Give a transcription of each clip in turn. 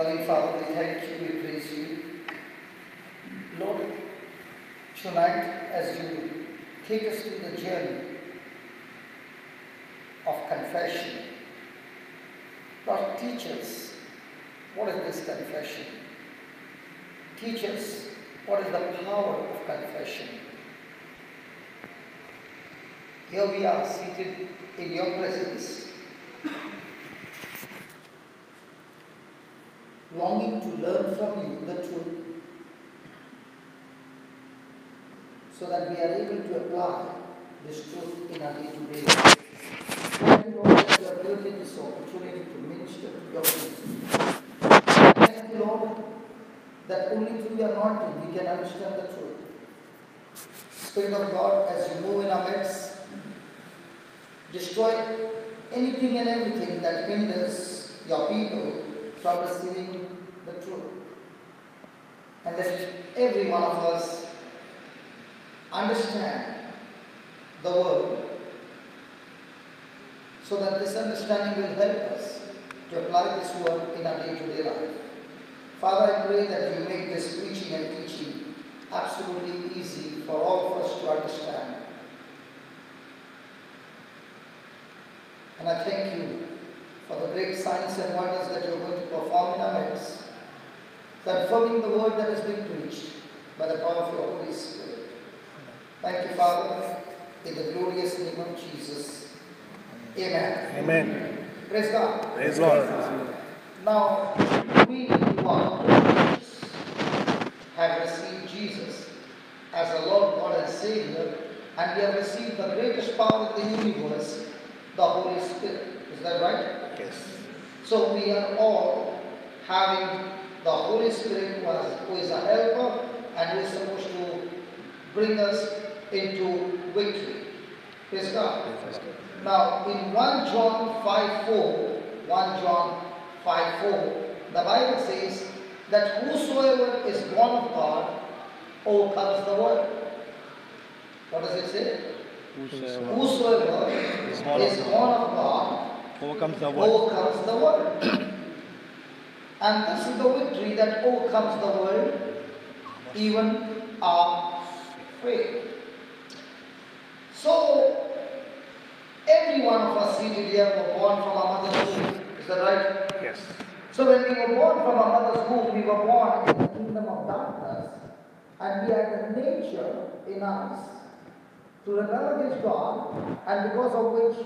Loving Father, we thank you, we praise you. Lord, tonight as you take us through the journey of confession, Lord, teach us what is this confession. Teach us what is the power of confession. Here we are seated in your presence, longing to learn from you the truth, so that we are able to apply this truth in our day-to-day life. Thank you, Lord, that you have given this opportunity to minister to your people. Thank you, Lord, that only through your anointing we can understand the truth. Spirit of God, as you move in our midst, destroy anything and everything that hinders your people from receiving the truth. And let every one of us understand the word, so that this understanding will help us to apply this word in our day-to-day life. Father, I pray that you make this preaching and teaching absolutely easy for all of us to understand. And I thank you for the great signs and wonders that you are going to perform in our midst, confirming the word that has been preached by the power of your Holy Spirit. Thank you, Father, in the glorious name of Jesus. Amen. Amen. Praise God. Praise Lord. Now, we who are Christians have received Jesus as the Lord, God, and Savior, and we have received the greatest power in the universe, the Holy Spirit. Is that right? Yes. So we are all having the Holy Spirit who is a helper and who is supposed to bring us into victory. Praise God. Now in 1 John 5:4, 1 John 5:4, the Bible says that whosoever is born of God overcomes the world. What does it say? Whosoever is born of God overcomes the world. And this is the victory that overcomes the world, even our faith. So, every one of us seated here were born from our mother's womb. Is that right? Yes. So when we were born from our mother's womb, we were born in the kingdom of darkness, and we had the nature in us to rebel against God, and because of which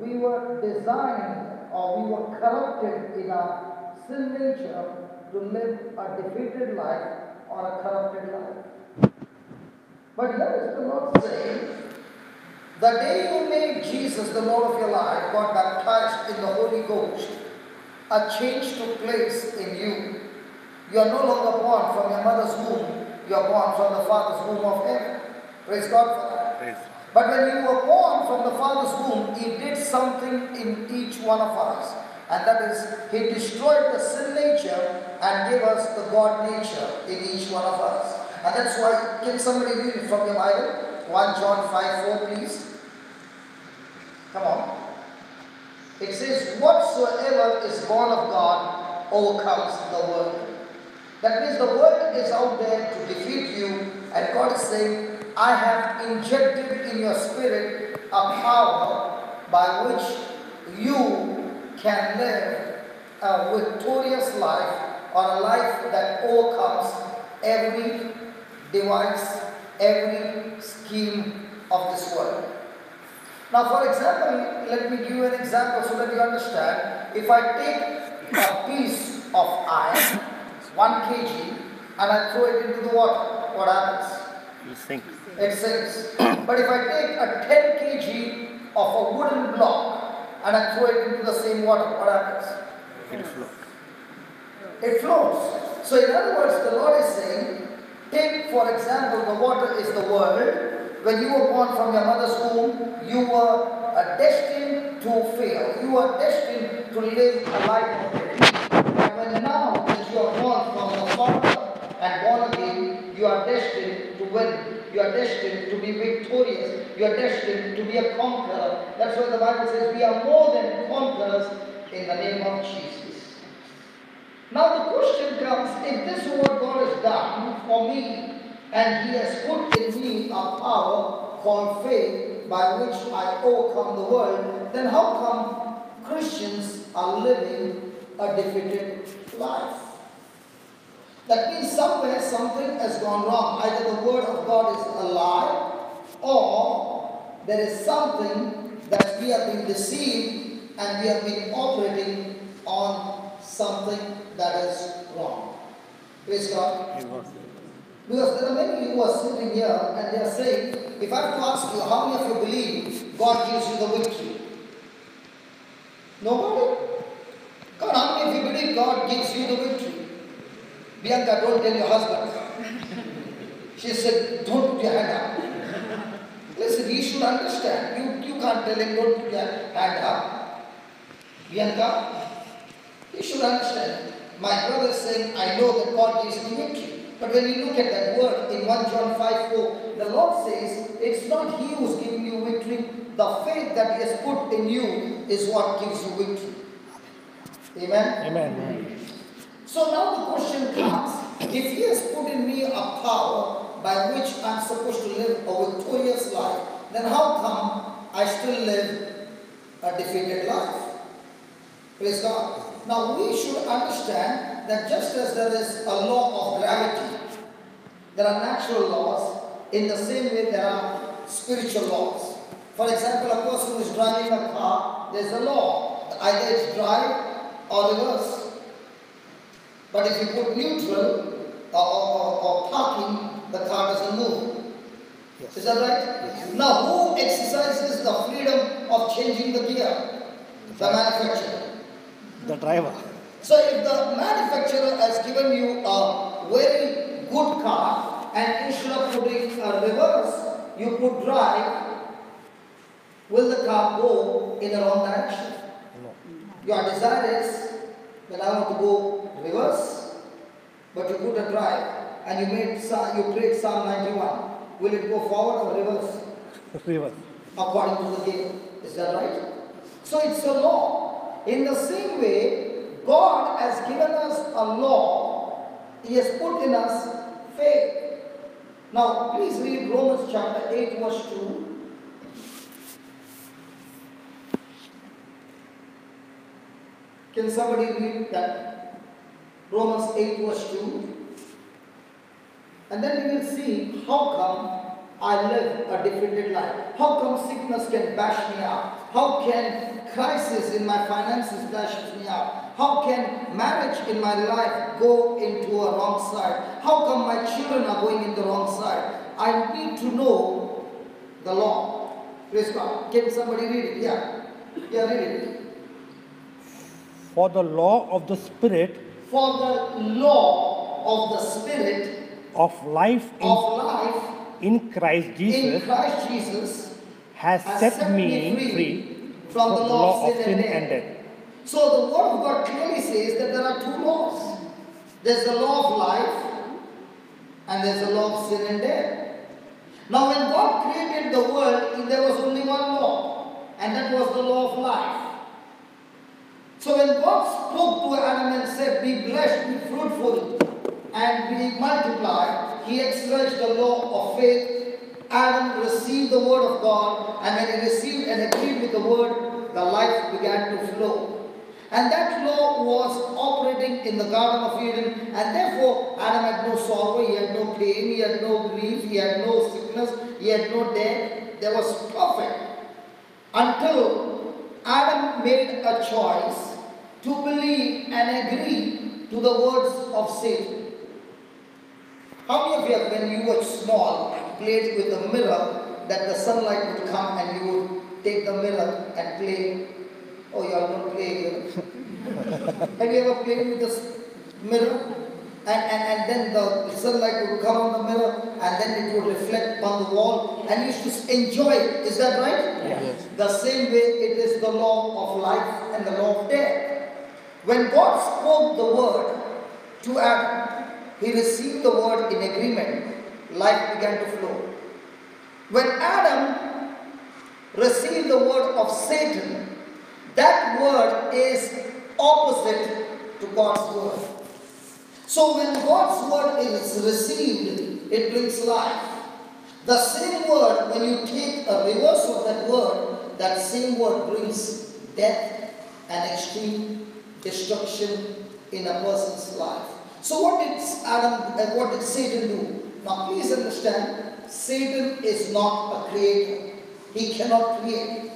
we were designed, or we were corrupted in our sin nature to live a defeated life or a corrupted life. But here is the Lord saying, the day you made Jesus the Lord of your life, got baptized in the Holy Ghost, a change took place in you. You are no longer born from your mother's womb, you are born from the Father's womb of heaven. Praise God for that. Praise. But when you were born from the Father's womb, He did something in each one of us. And that is, He destroyed the sin nature and gave us the God nature in each one of us. And that's why, can somebody read it from your Bible? 1 John 5:4, please. Come on. It says, whatsoever is born of God overcomes the world. That means the world is out there to defeat you, and God is saying, I have injected in your spirit a power by which you can live a victorious life, or a life that overcomes every device, every scheme of this world. Now, for example, let me give you an example so that you understand. If I take a piece of iron, 1 kg, and I throw it into the water, what happens? You sink. It sinks. But if I take a 10 kg of a wooden block and I throw it into the same water, what happens? It floats. It floats. So in other words, the Lord is saying, take for example, the water is the world. When you were born from your mother's womb, you were destined to fail. You were destined to live a life of defeat. But when now that you are born from the Father and born again, you are destined to win. You are destined to be victorious. You are destined to be a conqueror. That's why the Bible says we are more than conquerors in the name of Jesus. Now the question comes, if this is what God has done for me, and He has put in me a power called faith by which I overcome the world, then how come Christians are living a defeated life? That means somewhere something has gone wrong. Either the word of God is a lie, or there is something that we have been deceived and we have been operating on something that is wrong. Praise God. Because there are many who are sitting here and they are saying, if I have to ask you, how many of you believe God gives you the victory? Nobody? God, how many of you believe God gives you the victory? Bianca, don't tell your husband. She said, don't put your hand up. Listen, you should understand. You can't tell him, don't put your hand up. Bianca, you should understand. My brother is saying, I know that God gives me victory. But when you look at that word in 1 John 5:4, the Lord says, it's not He who's giving you victory. The faith that He has put in you is what gives you victory. Amen? Amen. So now the question comes, if He has put in me a power by which I'm supposed to live a victorious life, then how come I still live a defeated life? Praise God. Now we should understand that just as there is a law of gravity, there are natural laws, in the same way there are spiritual laws. For example, a person who is driving a car, there is a law. Either it's drive or reverse. But if you put neutral or parking, the car doesn't move. Yes. Is that right? Yes. Now, who exercises the freedom of changing the gear? The manufacturer. The driver. So, if the manufacturer has given you a very good car and instead of putting a reverse, you put drive, will the car go in the wrong direction? No. Your desire is, well, I want to go reverse, but you put a drive and you prayed Psalm 91. Will it go forward or reverse? Reverse. According to the game. Is that right? So it's a law. In the same way, God has given us a law. He has put in us faith. Now, please read Romans chapter 8 verse 2. Can somebody read that? Romans 8 verse 2. And then we will see how come I live a defeated life. How come sickness can bash me up? How can crisis in my finances bash me up? How can marriage in my life go into a wrong side? How come my children are going in the wrong side? I need to know the law. Praise God. Can somebody read it? Yeah, read it. For the law of the Spirit. For the law of the Spirit. Of life in Christ Jesus has set me free from the law of sin and death. So the Word of God clearly says that there are two laws. There's the law of life and there's the law of sin and death. Now when God created the world, there was only one law, and that was the law of life. So when God spoke to Adam and said, be blessed, be fruitful, and be multiplied, He exercised the law of faith. Adam received the word of God, and when he received and agreed with the word, the life began to flow. And that law was operating in the Garden of Eden, and therefore Adam had no sorrow, he had no pain, he had no grief, he had no sickness, he had no death. There was perfect. Until Adam made a choice to believe and agree to the words of Satan. How many of you, when you were small, played with a mirror that the sunlight would come and you would take the mirror and play? Oh, you all don't play here. Have you ever played with this mirror? And then the sunlight would come on the mirror and then it would reflect on the wall and you used to enjoy it. Is that right? Yes. The same way it is the law of life and the law of death. When God spoke the word to Adam, he received the word in agreement. Life began to flow. When Adam received the word of Satan, that word is opposite to God's word. So when God's word is received, it brings life. The same word, when you take a reverse of that word, that same word brings death and extreme destruction in a person's life. So what did what did Satan do? Now please understand, Satan is not a creator. He cannot create.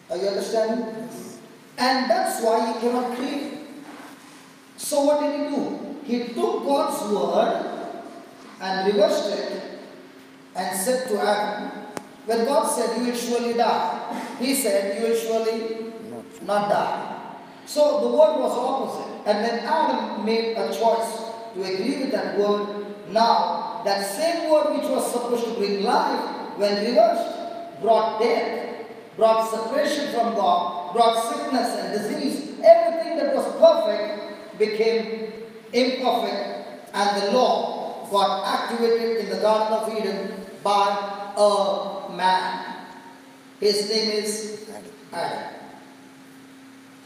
Are you understanding? And that's why he cannot create. So what did he do? He took God's word and reversed it and said to Adam, when God said, you will surely die, he said, you will surely not die. So the word was opposite. And when Adam made a choice to agree with that word, now that same word which was supposed to bring life, when reversed, brought death, brought separation from God, brought sickness and disease. Everything that was perfect became imperfect, and the law got activated in the Garden of Eden by a man. His name is Adam.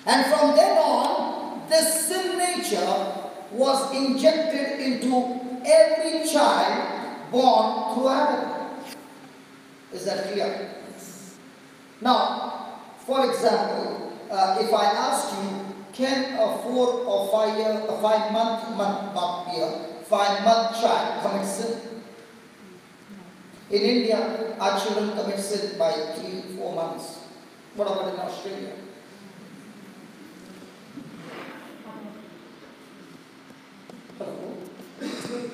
And from then on, this sin nature was injected into every child born through Adam. Is that clear? Now, for example, if I ask you, can a 4 or 5 year, a 5-month child commit sin? In India, our children commit sin by 3-4 months. What about in Australia?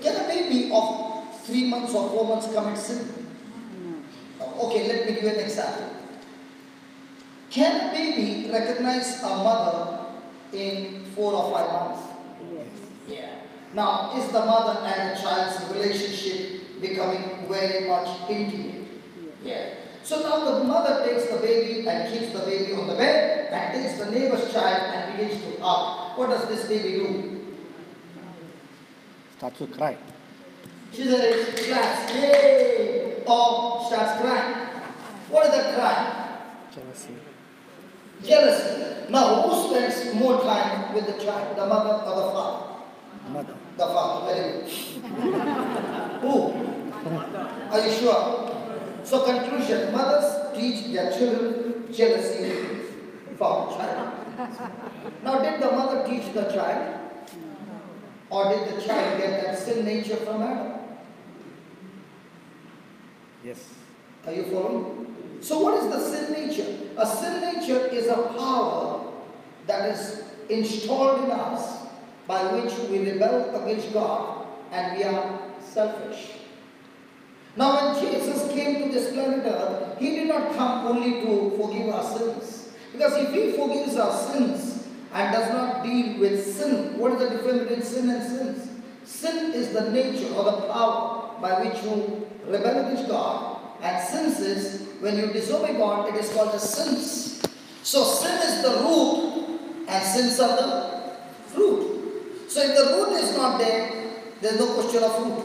Can a baby of 3 months or 4 months commit sin? Okay, let me give you an example. Can a baby recognize a mother in 4 or 5 months? Yes. Yeah. Now, is the mother and the child's relationship becoming very much intimate? Yeah. So now the mother takes the baby and keeps the baby on the bed and takes the neighbor's child and begins to hug. What does this baby do? Start to cry. She says, claps, yay! Or starts crying. What is that cry? Jealousy. Jealousy. Now, who spends more time with the child, the mother or the father? Mother. The father, very good. Who? Are you sure? So, conclusion, mothers teach their children jealousy from child. Now, did the mother teach the child? Or did the child get that sin nature from Adam? Yes. Are you following? So what is the sin nature? A sin nature is a power that is installed in us by which we rebel against God and we are selfish. Now when Jesus came to this planet Earth, He did not come only to forgive our sins. Because if He forgives our sins and does not deal with sin, what is the difference between sin and sins? Sin is the nature or the power by which you rebel against God. And sins is, when you disobey God, it is called as sins. So sin is the root and sins are the fruit. So if the root is not there, there is no question of fruit.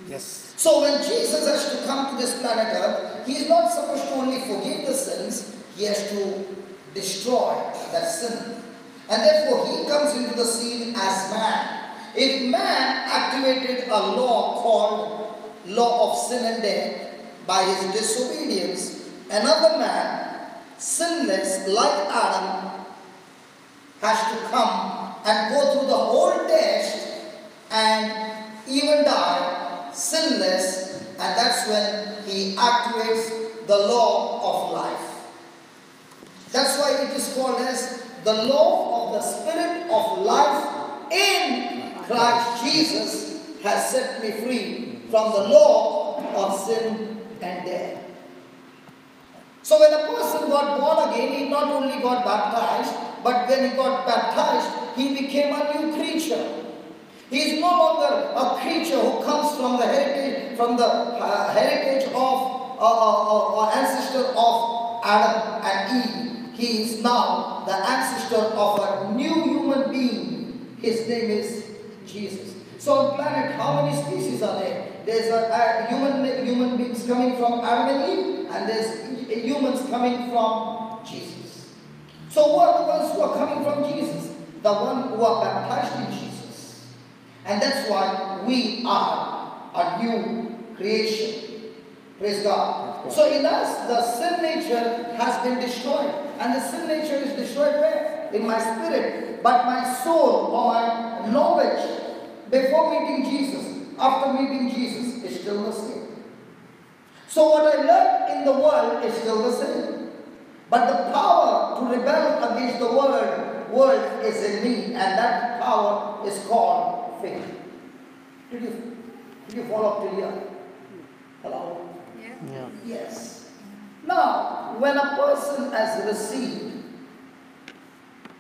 Yes. So when Jesus has to come to this planet Earth, He is not supposed to only forgive the sins, He has to destroy that sin. And therefore He comes into the scene as man. If man activated a law called law of sin and death by his disobedience, another man, sinless like Adam, has to come and go through the whole test and even die sinless, and that's when he activates the law of life. That's why it is called as the law of the Spirit of life in Christ Jesus has set me free from the law of sin and death. So when a person got born again, he not only got baptized, but when he got baptized, he became a new creature. He is no longer a creature who comes from the heritage, of ancestor of Adam and Eve. He is now the ancestor of a new human being. His name is Jesus. So on planet, how many species are there? There's human beings coming from Adam and Eve, and there's humans coming from Jesus. So who are the ones who are coming from Jesus? the one who are baptized in Jesus. And that's why we are a new creation. Praise God. So in us, the sin nature has been destroyed. And the sin nature is destroyed where? In my spirit. But my soul or my knowledge before meeting Jesus, after meeting Jesus, is still the same. So what I learned in the world is still the same. But the power to rebel against the world is in me, and that power is called faith. Did you follow up to here? Hello? Yeah. Yes. Now, when a person has received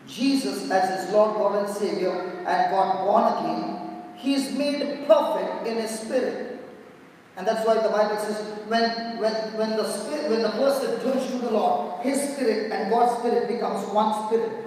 Jesus as his Lord, God and Savior and got born again, he is made perfect in his spirit. And that's why the Bible says when the person turns to the Lord, his spirit and God's spirit becomes one spirit.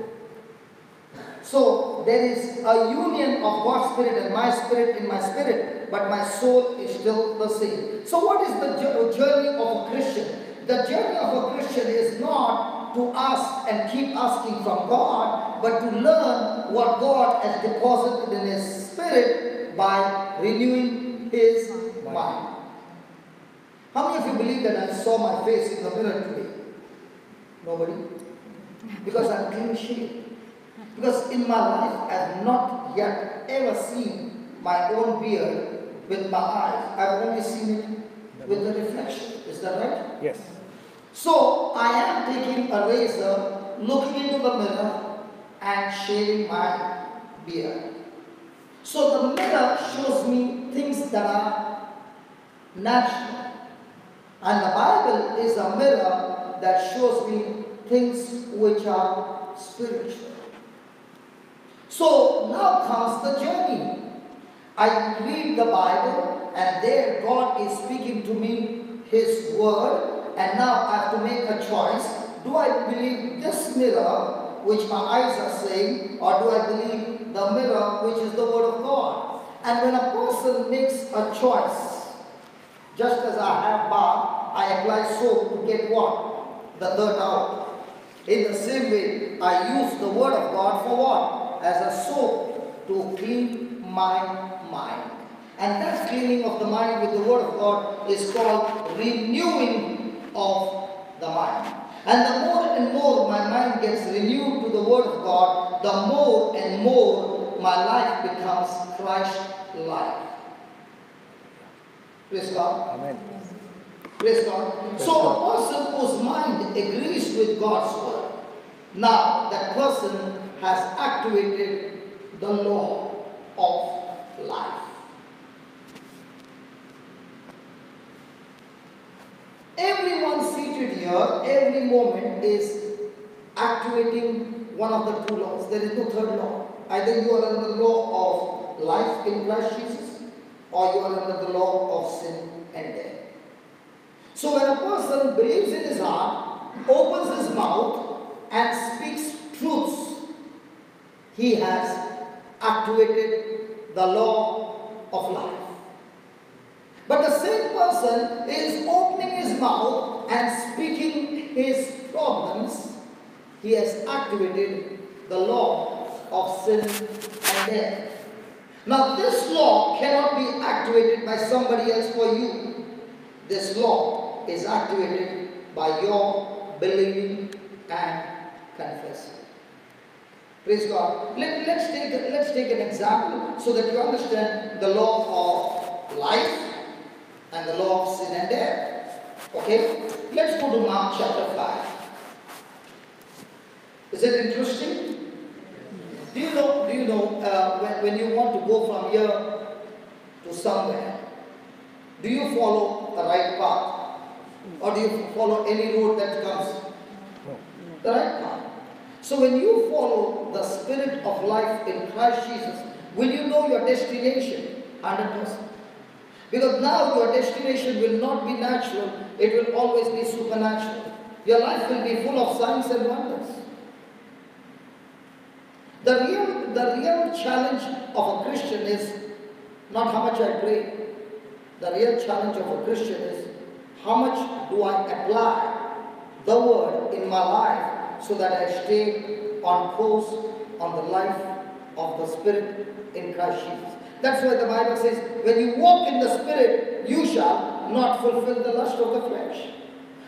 So there is a union of God's spirit and my spirit in my spirit, but my soul is still the same. So what is the journey of a Christian? The journey of a Christian is not to ask and keep asking from God, but to learn what God has deposited in his spirit by renewing his mind. How many of you believe that I saw my face in the mirror today? Nobody? Because I'm clean shaved. Because in my life I have not yet ever seen my own beard with my eyes. I've only seen it with the reflection. Is that right? Yes. So I am taking a razor, looking into the mirror and shaving my beard. So the mirror shows me things that are natural. And the Bible is a mirror that shows me things which are spiritual. So now comes the journey. I read the Bible and there God is speaking to me His word, and now I have to make a choice. Do I believe this mirror which my eyes are saying, or do I believe the mirror which is the word of God? And when a person makes a choice, just as I have bath, I apply soap to get what? The dirt out. In the same way, I use the word of God for what? As a soap to clean my mind. And that cleaning of the mind with the word of God is called renewing of the mind. And the more and more my mind gets renewed to the word of God, the more and more my life becomes Christ-like. Praise God. Amen. Praise God. So a person whose mind agrees with God's word, now that person has activated the law of life. Everyone seated here, every moment is activating one of the two laws. There is no third law. Either you are under the law of life in Christ Jesus, or you are under the law of sin and death. So when a person believes in his heart, opens his mouth and speaks truths, he has activated the law of life. But the same person is opening his mouth and speaking his problems, he has activated the law of sin and death. Now this law cannot be activated by somebody else for you. This law is activated by your believing and confessing. Praise God. Let's take an example so that you understand the law of life and the law of sin and death. Okay? Let's go to Mark chapter 5. Is it interesting? Do you know when you want to go from here to somewhere, do you follow the right path? Or do you follow any road that comes? The right path. So when you follow the spirit of life in Christ Jesus, will you know your destination? 100%. Because now your destination will not be natural, it will always be supernatural. Your life will be full of signs and wonders. The real challenge of a Christian is not how much I pray. The real challenge of a Christian is how much do I apply the word in my life so that I stay on course, on the life of the Spirit in Christ Jesus. That's why the Bible says, when you walk in the Spirit, you shall not fulfill the lust of the flesh.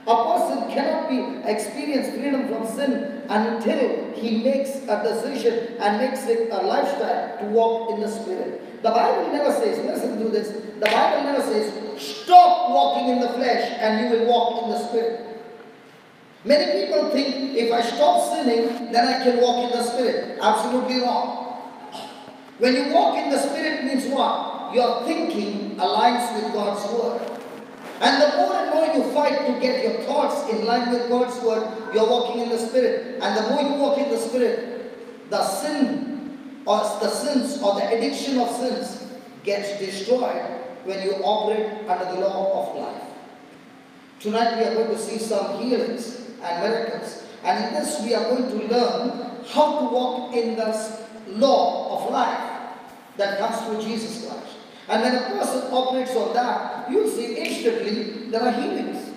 A person cannot experience freedom from sin until he makes a decision and makes it a lifestyle to walk in the Spirit. The Bible never says, listen to this, the Bible never says, stop walking in the flesh and you will walk in the Spirit. Many people think, if I stop sinning, then I can walk in the Spirit. Absolutely wrong. When you walk in the Spirit means what? Your thinking aligns with God's Word. And the more and more you fight to get your thoughts in line with God's Word, you're walking in the Spirit. And the more you walk in the Spirit, the sin or the sins or the addiction of sins gets destroyed when you operate under the law of life. Tonight we are going to see some healings and miracles. And in this we are going to learn how to walk in the law of life that comes through Jesus Christ. And when a person operates on that, you'll see instantly there are healings.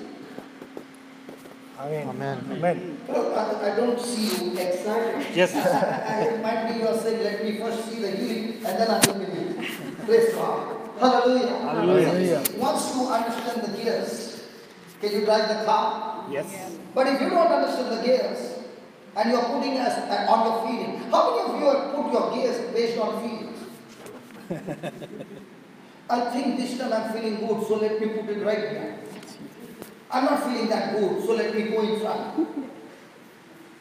Amen. Amen. Amen. Well, I don't see you excited. Yes. It might be you are saying, let me first see the healing and then I will believe. Praise God. Hallelujah. Hallelujah. Once you understand the gears, can you drive the car? Yes. But if you don't understand the gears and you are putting us on your feeling, how many of you have put your gears based on feelings? I think this time I'm feeling good, so let me put it right here. I'm not feeling that good, so let me go in front.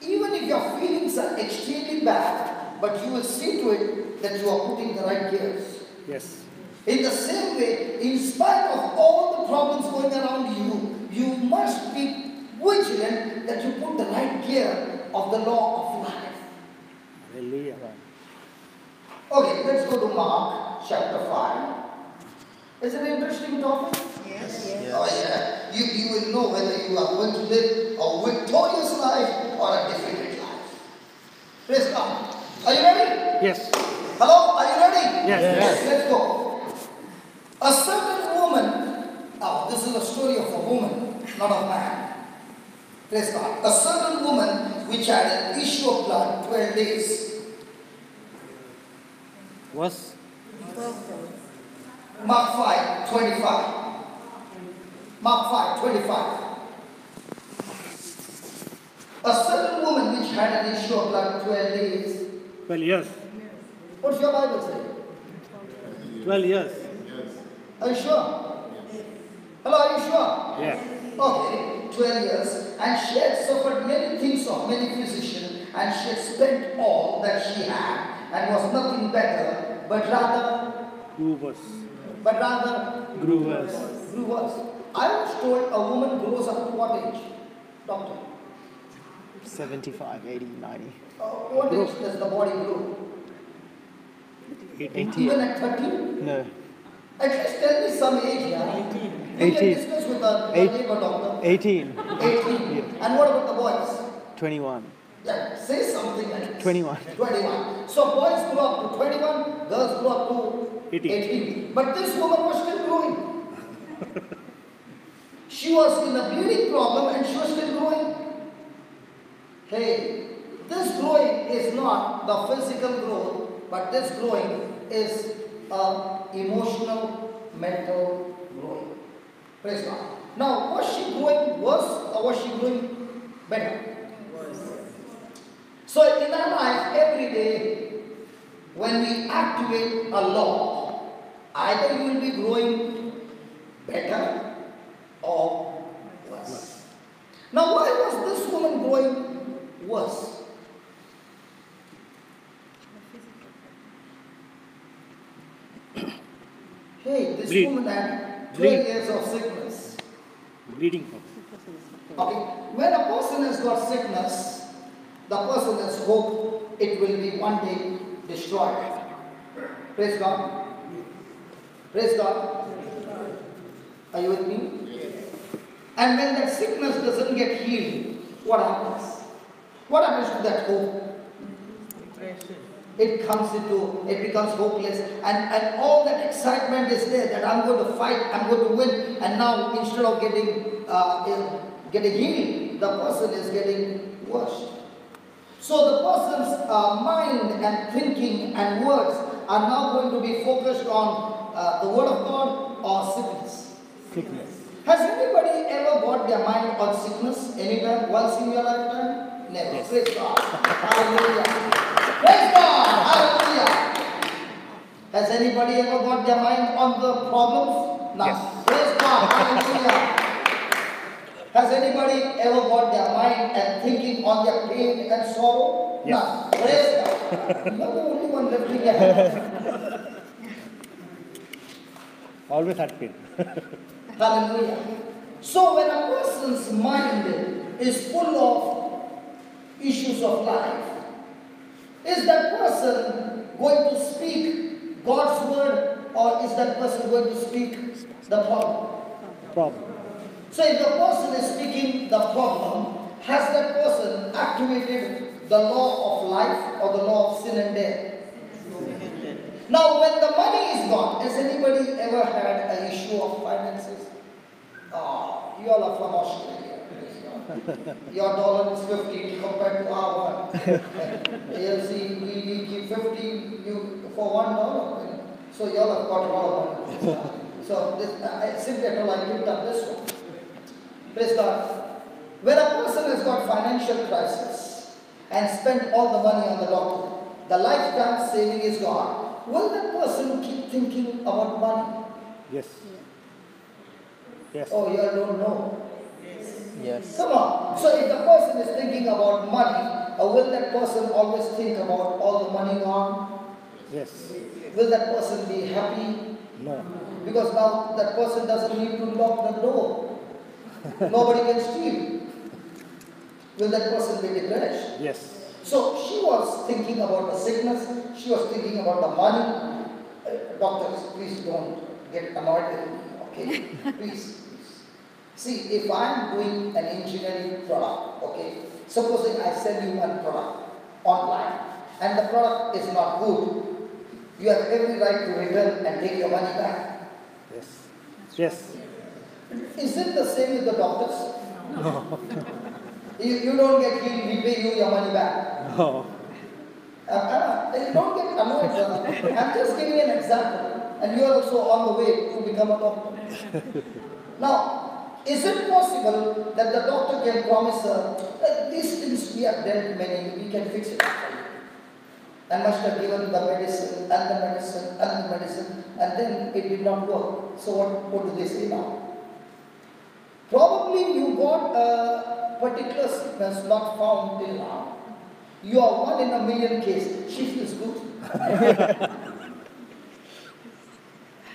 Even if your feelings are extremely bad, but you will see to it that you are putting the right gears. Yes. In the same way, in spite of all the problems going around you, you must be vigilant that you put the right gear of the law of life. Hallelujah. Okay, let's go to Mark chapter 5. Is it an interesting topic? Yes. Oh yeah. You will know whether you are going to live a victorious life or a defeated life. Praise God. Are you ready? Yes. Hello? Are you ready? Yes. Let's go. A certain woman, now this is a story of a woman, not of man. Praise God. A certain woman which had an issue of blood 12 days. Was Mark 5:25. Mark 5:25. A certain woman which had an issue of blood 12 days. 12 years. What's your Bible say? 12 years. Are you sure? Hello, are you sure? Yeah. Okay, 12 years. And she had suffered many things of many physicians, and she had spent all that she had, and was nothing better, but rather Grew worse. Grew worse. grew worse. I was told a woman grows up to what age? Doctor? 75, 80, 90. What age does the body grow? 18. Even at 13? No. At least tell me some age, yeah? 18. We can discuss with the neighbor doctor. 18. 18. And what about the boys? 21. Yeah, say something like this. 21. 21. So boys grow up to 21, girls grow up to 18. But this woman was still growing. She was in a bleeding problem and she was still growing. Hey, this growing is not the physical growth, but this growing is emotional, mental growing. Praise God. Now, was she growing worse or was she growing better? So in our life, every day, when we activate a law, either you will be growing better or worse. Now, why was this woman growing worse? Hey, this woman had 12 years of sickness. Bleeding. Okay, when a person has got sickness, the person has hope it will be one day destroyed. Praise God. Praise God. Are you with me? And when that sickness doesn't get healed, what happens? What happens to that hope? It becomes hopeless, and all that excitement is there that I'm going to fight, I'm going to win, and now instead of getting healed, the person is getting worse. So the person's mind and thinking and words are now going to be focused on the Word of God or sickness. Sickness. Has anybody ever got their mind on sickness anytime, once in your lifetime? Never. Yes. Praise God. Hallelujah. Praise God. Hallelujah. Has anybody ever got their mind on the problems? No. Yes. Praise God. Hallelujah. Has anybody ever got their mind and thinking on their pain and sorrow? Yes. No. Praise God. You're the only one lifting your hand. Always had pain. Hallelujah. So when a person's mind is full of issues of life, is that person going to speak God's word, or is that person going to speak the problem? Problem. So if the person is speaking the problem, has that person activated the law of life or the law of sin and death? Now when the money is gone, has anybody ever had an issue of finances? Oh, you all are from Australia. Your dollar is 50 compared to our one. You see, we give 50 for $1. So you all have got a lot of money. So this, simply I told I picked up this one. Praise God. When a person has got financial crisis and spent all the money on the doctor, the lifetime saving is gone, will that person keep thinking about money? Yes. Yes. Oh, you all don't know. Yes. Come on. So if the person is thinking about money, will that person always think about all the money gone? Yes. Will that person be happy? No. Because now that person doesn't need to lock the door. Nobody can steal. Will that person be depressed? Yes. So she was thinking about the sickness. She was thinking about the money. Doctors, please don't get annoyed with me, okay? Please. See, if I am doing an engineering product, okay, supposing I sell you one product online and the product is not good, you have every right to return and take your money back. Yes. Yes. Is it the same with the doctors? No. You don't get healed, we pay you your money back. No. You don't get annoyed. I'm just giving an example, and you are also on the way to become a doctor. Now, is it possible that the doctor can promise her that these things we have dealt many, we can fix it for you? And must have given the medicine and the medicine and the medicine, and then it did not work. So what do they say now? Probably you got a particular sickness not found till now. You are 1 in a million case. She feels good.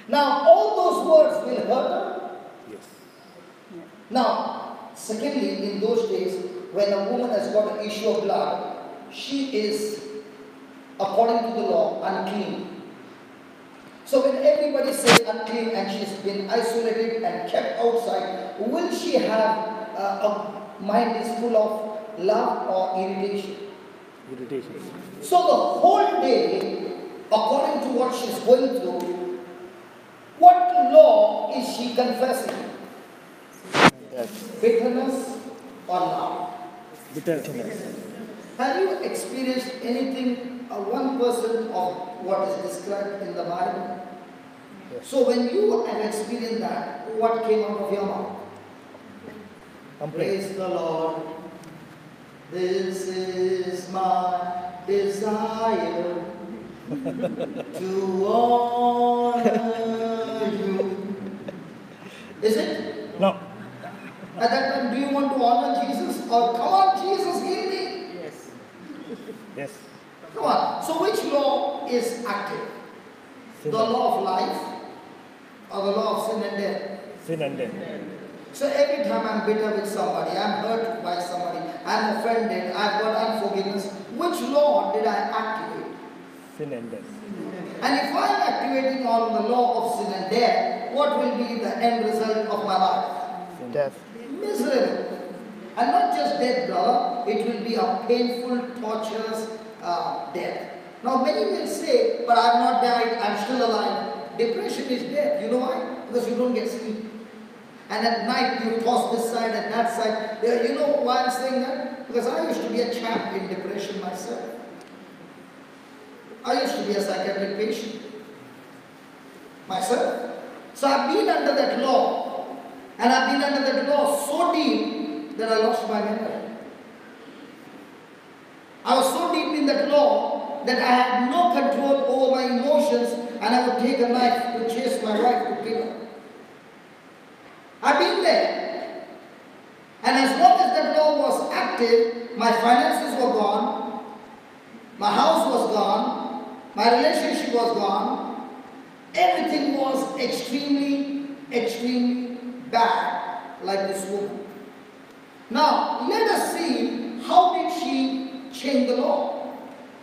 Now all those words will hurt her. Yes. Now, secondly, in those days, when a woman has got an issue of blood, she is, according to the law, unclean. So when everybody says unclean and she's been isolated and kept outside, will she have a mind is full of love or irritation? Irritation. So the whole day, according to what she's going through, what law is she confessing? Yes. Bitterness or love? Bitterness. Have you experienced anything, 1% of what is described in the Bible? Yes. So when you have experienced that, what came out of your mouth? Complaint. Praise the Lord. This is my desire to honor you. Is it? No. At that time, do you want to honor Jesus? Or come on, Jesus, heal me? Yes. Yes. Come on. So which law is active? Sin The law of life or the law of sin and death? Sin and death. So every time I'm bitter with somebody, I'm hurt by somebody, I'm offended, I've got unforgiveness, which law did I activate? Sin and death. And if I'm activating on the law of sin and death, what will be the end result of my life? Sin. Death. Miserable. And not just death, brother, it will be a painful, torturous death. Now many will say, but I've not died, I'm still alive. Depression is death. You know why? Because you don't get sleep. And at night you toss this side and that side. You know why I'm saying that? Because I used to be a champ in depression myself. I used to be a psychiatric patient myself. So I've been under that law, and I've been under that law so deep that I lost my memory. I was so deep in that law that I had no control over my emotions, and I would take a knife to chase my wife to kill her. I've been there. And as long as that law was active, my finances were gone, my house was gone, my relationship was gone, everything was extremely, extremely bad, like this woman. Now, let us see, how did she change the law?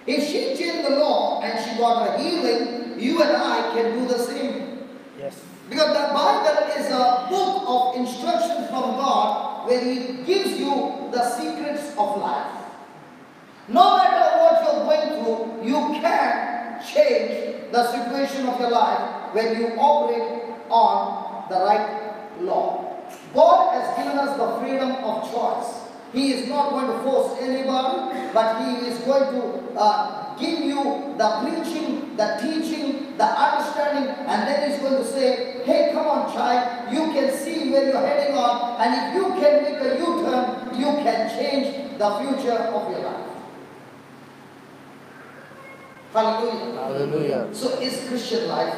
If she changed the law and she got a healing, you and I can do the same. Yes. Because the Bible is a book of instructions from God where He gives you the secrets of life. No matter what you're going through, you can change the situation of your life when you operate on the right law. God has given us the freedom of choice. He is not going to force anybody, but He is going to give you the preaching, the teaching, the understanding, and then He's going to say, hey, come on child, you can see where you're heading on, and if you can make a U-turn, you can change the future of your life. Hallelujah. Hallelujah. So is Christian life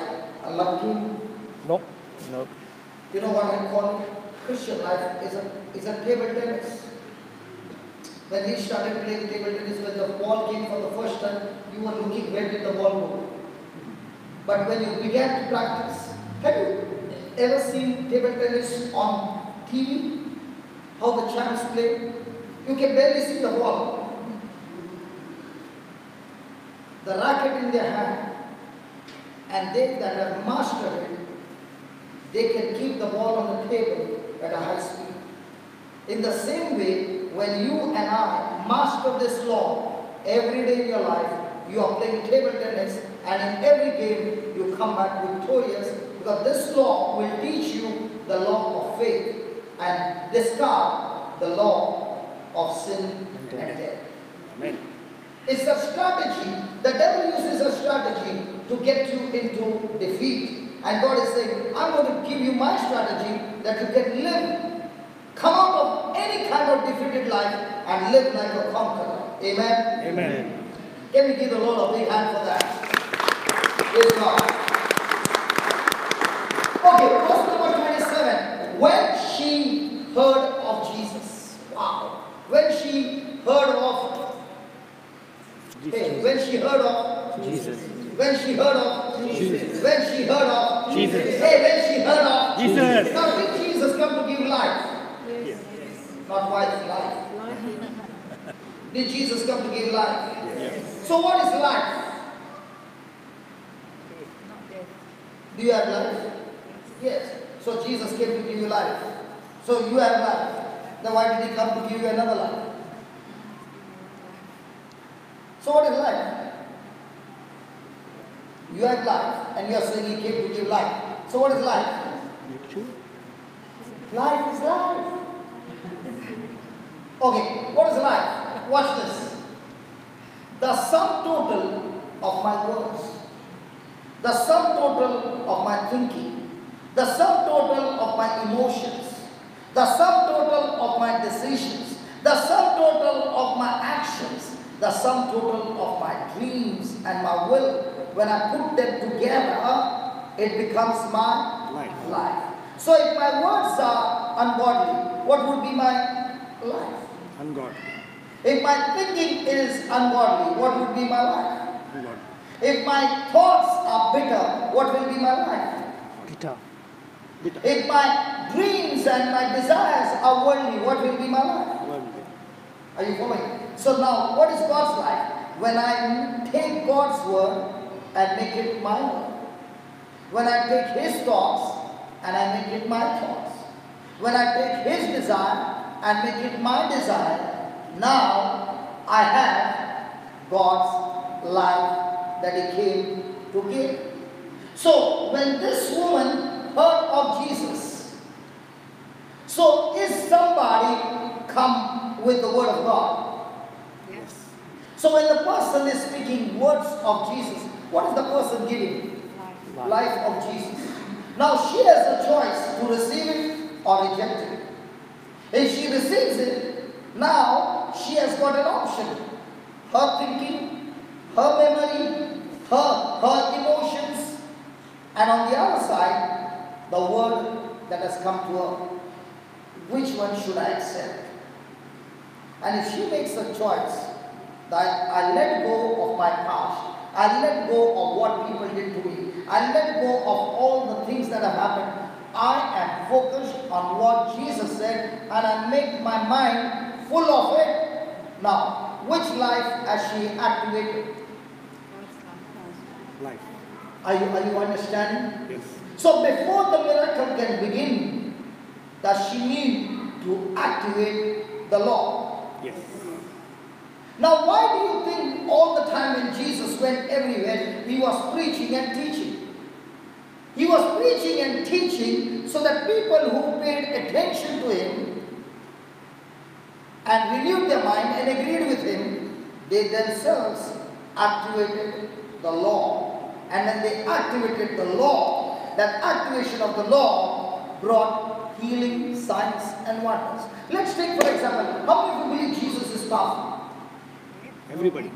a love game? No. No. You know what I call it? Christian life is a table tennis. When we started playing table tennis, when the ball came for the first time, you were looking where did the ball go. But when you began to practice, have you ever seen table tennis on TV? How the champs play? You can barely see the ball. The racket in their hand, and they that have mastered it, they can keep the ball on the table at a high speed. In the same way, when you and I master this law every day in your life, you are playing table tennis, and in every game you come back victorious, because this law will teach you the law of faith and discard the law of sin and death. Amen. It's a strategy. The devil uses a strategy to get you into defeat. And God is saying, I'm going to give you my strategy that you can live, come out of any kind of defeated life and live like a conqueror. Amen? Amen. Can we give the Lord a big hand for that? Praise God. Okay, verse number 27. When she heard of Jesus. Wow. When she heard of when she heard of Jesus. When she heard of Jesus. When she heard of Jesus. Hey, when she heard of Jesus. Now did Jesus come to give life? Yes. Not wife, life. Did Jesus come to give life? Yes. So what is life? Do you have life? Yes. So Jesus came to give you life. So you have life. Then why did He come to give you another life? So what is life? You have life, and you are saying He came to give life. So what is life? Life is life. Okay, what is life? Watch this. The sum total of my words, the sum total of my thinking, the sum total of my emotions, the sum total of my decisions, the sum total of my actions, the sum total of my dreams and my will, when I put them together, it becomes my life. So if my words are ungodly, what would be my life? Ungodly. If my thinking is ungodly, what would be my life? Ungodly. If my thoughts are bitter, what will be my life? Bitter. If my dreams and my desires are worldly, what will be my life? Worldly. Are you following? So now, what is God's life? When I take God's word and make it my word. When I take His thoughts and I make it my thoughts. When I take His desire and make it my desire, now I have God's life that He came to give. So when this woman heard of Jesus, so is somebody come with the word of God. Yes. So when the person is speaking words of Jesus, what is the person giving? Life of Jesus. Now she has a choice to receive it or reject it. If she receives it, now she has got an option. Her thinking, her memory, her emotions, and on the other side, the word that has come to her. Which one should I accept? And if she makes a choice that I let go of my past, I let go of what people did to me, I let go of all the things that have happened, I am focused on what Jesus said and I make my mind full of it. Now, which life has she activated? Life. Are you understanding? Yes. So before the miracle can begin, does she need to activate the law? Yes. Now why do you think all the time when Jesus went everywhere, he was preaching and teaching? He was preaching and teaching so that people who paid attention to him and renewed their mind and agreed with him, they themselves activated the law. And when they activated the law, that activation of the law brought healing, signs and wonders. Let's take for example, how many of you believe Jesus is powerful? Everybody.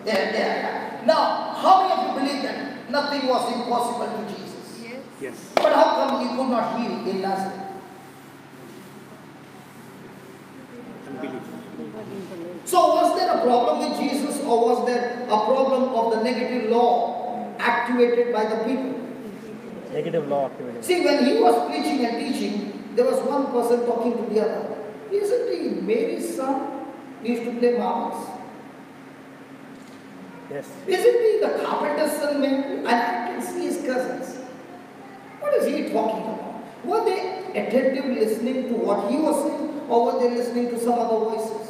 Yeah. Now, how many of you believe that nothing was impossible to Jesus? Yes. But how come he could not heal in Nazareth? Unbelief. So was there a problem with Jesus, or was there a problem of the negative law activated by the people? Negative law activated. See, when he was preaching and teaching, there was one person talking to the other. Isn't he Mary's son? He used to play marbles. Yes. Isn't he the carpenter's son, man? And I can see his cousins. What is he talking about? Were they attentively listening to what he was saying, or were they listening to some other voices?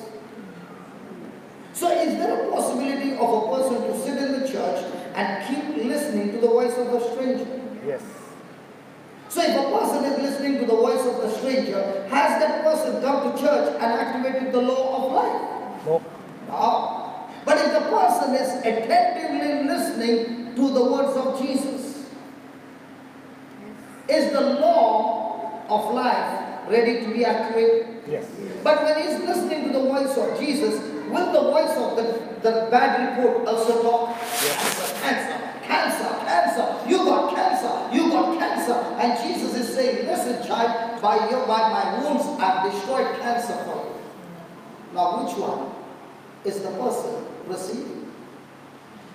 So is there a possibility of a person to sit in the church and keep listening to the voice of a stranger? Yes. So if a person is listening to the voice of the stranger, has that person come to church and activated the law of life? No. No. But if the person is attentively listening to the words of Jesus, is the law of life ready to be activated? Yes. But when he's listening to the voice of Jesus, will the voice of the bad report also talk? Yes. Cancer, you got cancer. And Jesus is saying, listen child, by my wounds I've destroyed cancer for you. Now which one is the person receiving?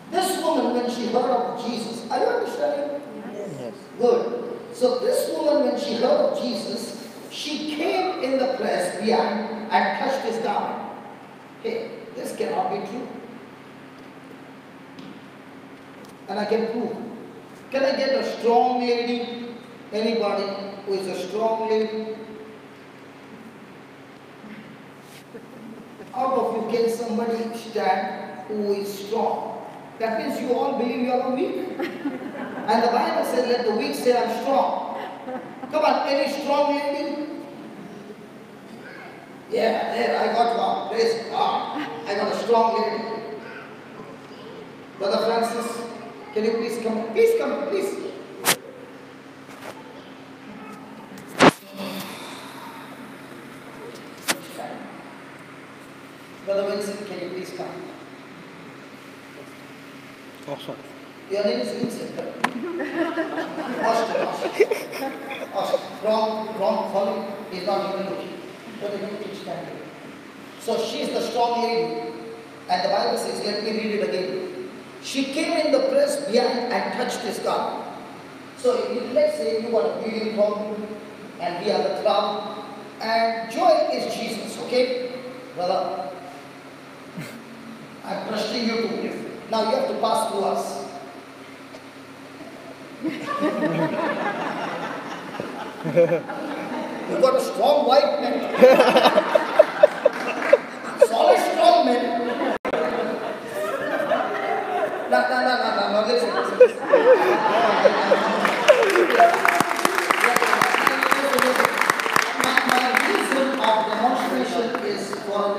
This woman, when she heard of Jesus, are you understanding? Yes. Good. So this woman, when she heard of Jesus, she came in the press behind and touched his garment. Hey, this cannot be true. And I can prove. Can I get a strong lady? Anybody who is a strong lady? Out of you, can somebody stand who is strong? That means you all believe you are weak. And the Bible says, let the weak say, I'm strong. Come on, any strong lady? Yeah, there, I got one. Praise God. I got a strong lady. Brother Francis, can you please come? Please come, please. Brother Vincent, can you please come? Oh, sorry. Your name is Vincent. Austin. Wrong calling. He's not even looking. Brother, you please stand here. So she's the strong lady. And the Bible says, let me read it again. She came in the press behind and touched his garment. So let's say you got a bleeding problem and we are the crowd. And Joel is Jesus, okay? Brother, I'm trusting you too. Now you have to pass through us. You got a strong white man. Solid strong man. No, listen. My reason of demonstration is for a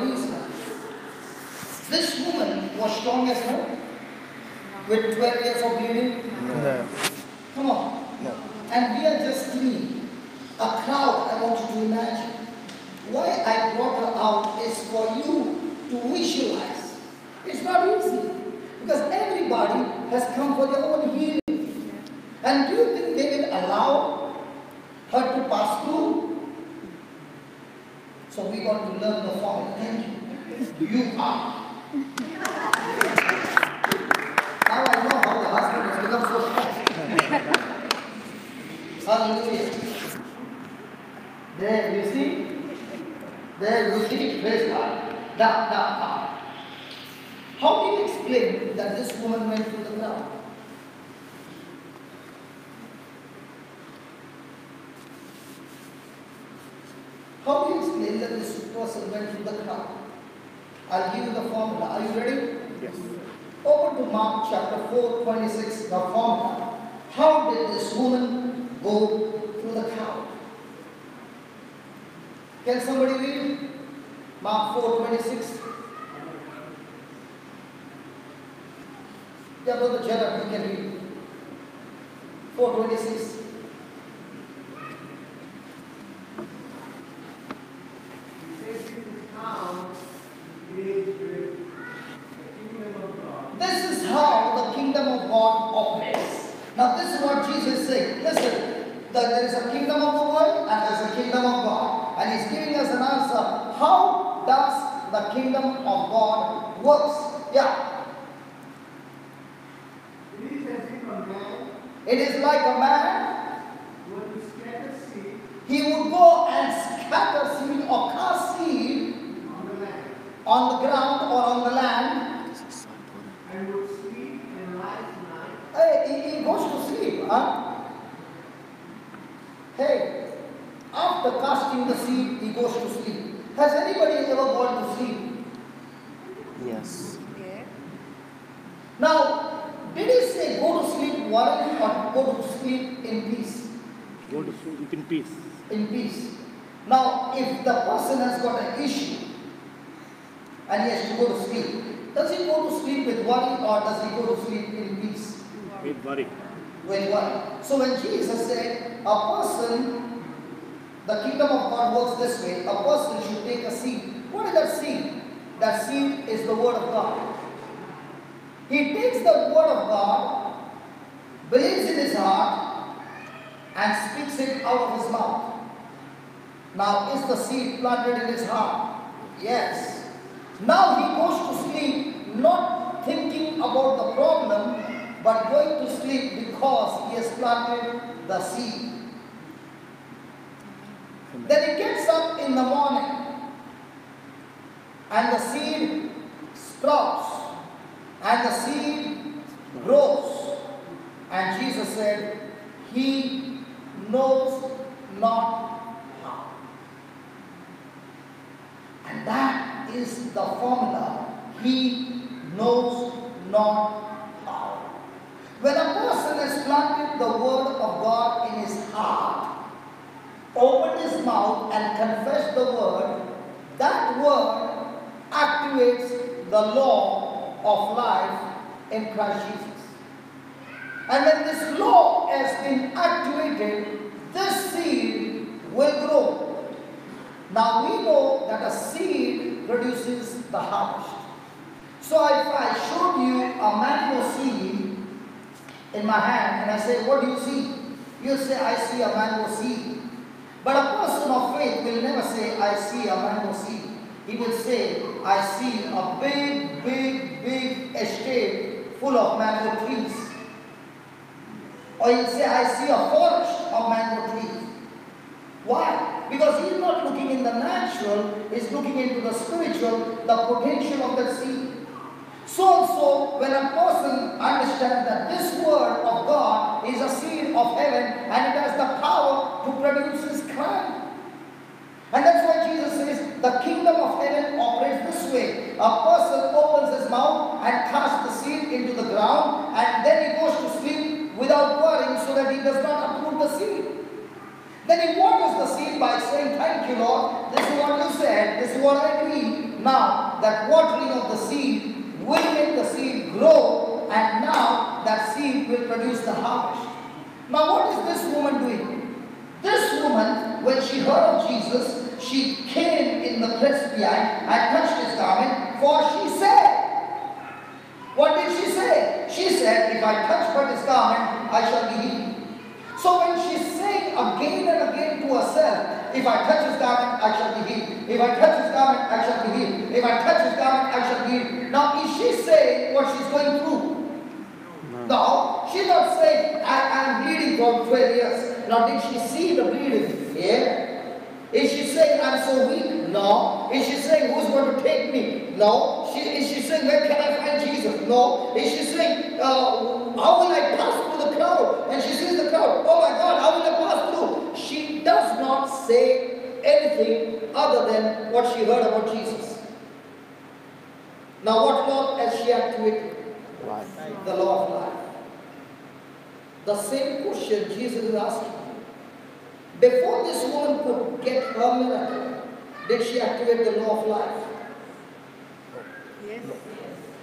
was strong as well? With 12 years of bleeding? No. Come on. No. And we are just three. A crowd, I want you to imagine. Why I brought her out is for you to visualize. It's not easy. Because everybody has come for their own healing. And do you think they will allow her to pass through? So we got to learn the formula. Thank you. You are. Now I know how the husband has become so strong. Hallelujah. There you see. There you see. Praise God. Now. How do you explain that this woman went through the crowd? How do you explain that this person went through the crowd? I'll give you the formula. Are you ready? Yes. Open to Mark chapter 4, 26, the formula. How did this woman go through the crowd? Can somebody read? Mark 4, 26. Yeah, Brother Gerard, you can read. 4:26. This is how the kingdom of God operates. Now this is what Jesus is saying. Listen, there is a kingdom of the world and there is a kingdom of God. And He's giving us an answer. How does the kingdom of God works? Yeah. It is like a man. He would go and scatter seed or cast seed on the ground or on the land. And would sleep and lie tonight. Hey, he goes to sleep, huh? Hey, after casting the seed, he goes to sleep. Has anybody ever gone to sleep? Yes. Now, did he say go to sleep worried or go to sleep in peace? Go to sleep in peace. In peace. Now, if the person has got an issue and he has to go to sleep, does he go to sleep with worry or does he go to sleep in peace? With worry. With worry. So when Jesus said, a person, the kingdom of God works this way, a person should take a seed. What is that seed? That seed is the word of God. He takes the word of God, believes in his heart, and speaks it out of his mouth. Now, is the seed planted in his heart? Yes. Now he goes to sleep, not thinking about the problem, but going to sleep because he has planted the seed. Then he gets up in the morning, and the seed sprouts. And the seed grows. And Jesus said, he knows not how. And that is the formula. He knows not how. When a person has planted the word of God in his heart, opened his mouth and confessed the word, that word activates the law of life in Christ Jesus. And when this law has been activated, this seed will grow. Now we know that a seed produces the harvest. So if I showed you a mango seed in my hand and I say, what do you see? You say, I see a mango seed. But a person of faith will never say, I see a mango seed. He will say, I see a big estate full of mango trees. Or he'll say, I see a forest of mango trees. Why? Because he's not looking in the natural, he's looking into the spiritual, the potential of the seed. So also, when a person understands that this word of God is a seed of heaven and it has the power to produce his kind. And that's why Jesus says, the kingdom of heaven operates this way. A person opens his mouth and casts the seed into the ground, and then he goes to sleep without worrying so that he does not uproot the seed. Then he waters the seed by saying, thank you, Lord. This is what you said. This is what I agree. Now, that watering of the seed will make grow, and now that seed will produce the harvest. Now what is this woman doing? This woman, when she heard of Jesus, she came in the press behind and touched his garment, for she said, what did she say? She said, if I touch but his garment, I shall be healed. So when she's saying again and again to herself, if I touch his garment, I shall be healed. If I touch his garment, I shall be healed. If I touch his garment, I shall be healed. Now is she saying what she's going through? No, she's not saying, I'm bleeding for 12 years. Now did she see the bleeding? Yeah. Is she saying, I'm so weak? No. Is she saying, who's going to take me? No. Is she saying, where can I find Jesus? No. Is she saying, how will I pass through the crowd? And she sees the crowd. Oh my God, how will I pass through? She does not say anything other than what she heard about Jesus. Now what law has she activated? Life. The law of life. The same question Jesus is asking. Before this woman could get her miracle, did she activate the law of life? Yes.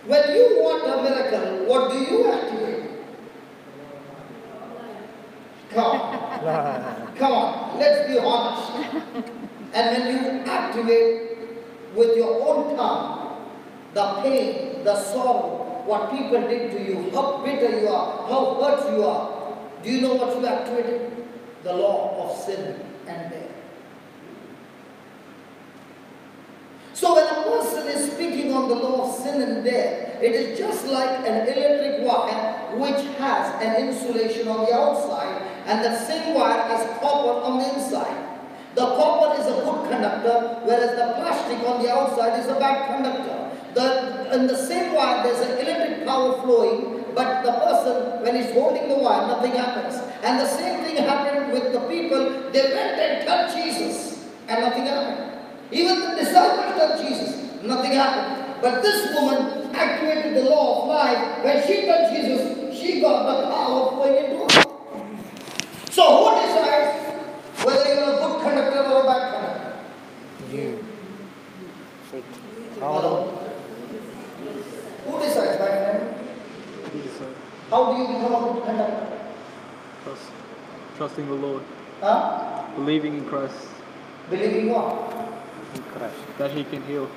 When you want a miracle, what do you activate? Come on. Come on, let's be honest. And when you activate with your own tongue the pain, the sorrow, what people did to you, how bitter you are, how hurt you are, do you know what you activated? The law of sin and death. So when a person is speaking on the law of sin and death, it is just like an electric wire which has an insulation on the outside, and the same wire is copper on the inside. The copper is a good conductor, whereas the plastic on the outside is a bad conductor. In the same wire there is an electric power flowing, but the person, when he's holding the wire, nothing happens. And the same thing happened with the people. They went and touched Jesus, and nothing happened. Even the disciples touched Jesus, nothing happened. But this woman activated the law of life. When she touched Jesus, she got the power flowing into her. So who decides whether you're a good conductor or a bad conductor? You. Hello? Who decides, my friend? How do you become a good conductor? Trusting the Lord. Huh? Believing in Christ. Believing what? In Christ. That He can heal.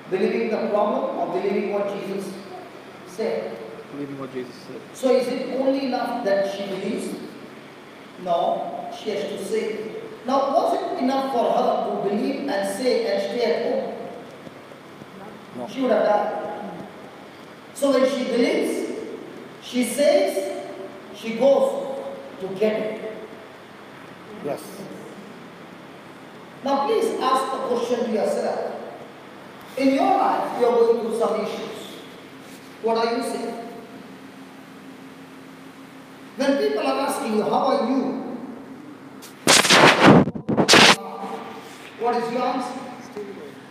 Believing the problem or believing what Jesus said? Believing what Jesus said. So is it only enough that she believes? No, she has to say. Now was it enough for her to believe and say and stay at home? No. She would have died. So when she believes, she says, she goes to get it. Yes. Now please ask the question to yourself. In your life, you are going through some issues. What are you saying? When people are asking you, how are you? What is your answer?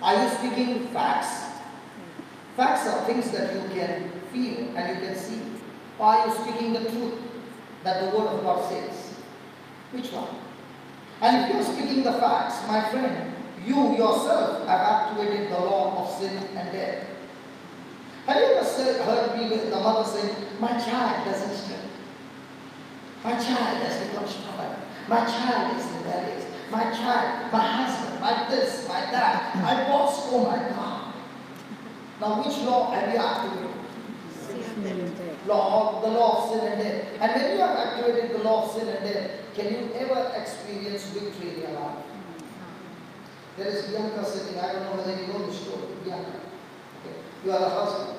Are you speaking facts? Facts are things that you can feel and you can see. Or are you speaking the truth that the Word of God says? Which one? And if you are speaking the facts, my friend, you yourself have activated the law of sin and death. Have you ever heard the mother say, my child doesn't sleep. My child has become stubborn. My child is rebellious. My child, my husband, my this, my that, my boss, oh my God. Now which law have you activated? The law of sin and death. And when you have activated the law of sin and death, can you ever experience victory in your life? There is Bianca sitting, I don't know whether you know the story, Bianca. Okay. You are the husband.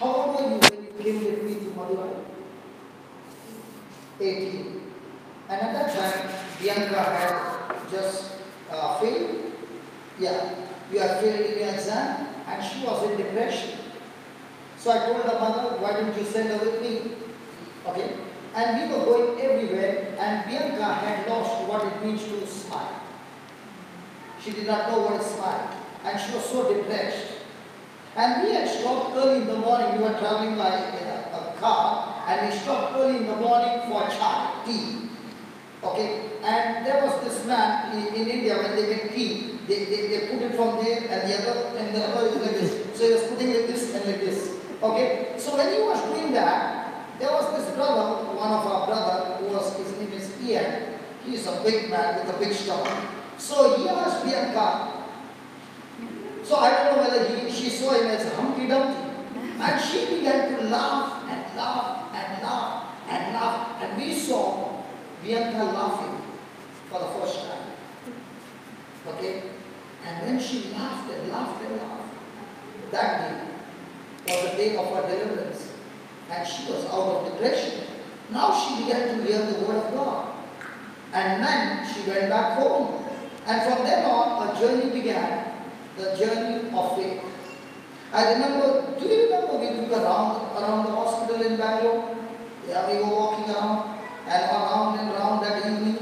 How old were you when you came with me to Madurai? 18. And at that time, Bianca had just failed. Yeah, you had failed in your exam and she was in depression. So I told her mother, why don't you send her with me? Okay. And we were going everywhere and Bianca had lost what it means to smile. She did not know what is smile. And she was so depressed. And we had stopped early in the morning. We were traveling by a car and we stopped early in the morning for chai, tea. Okay, and there was this man in India when they make tea, they put it from there and the other is like this. So he was putting like this and like this. Okay, so when he was doing that, there was this brother, one of our brother, his name is Ian. He's a big man with a big stomach. So he asked Bianca. So I don't know whether she saw him as Humpty Dumpty. And she began to laugh and laugh and laugh and laugh. And we saw Bianca laughing for the first time. Okay? And then she laughed and laughed and laughed. That day was the day of her deliverance. And she was out of depression. Now she began to hear the word of God. And then she went back home. And from then on, a journey began, the journey of faith. I remember, do you remember we took around the hospital in Bangalore? Yeah, we were walking around and around and around that evening.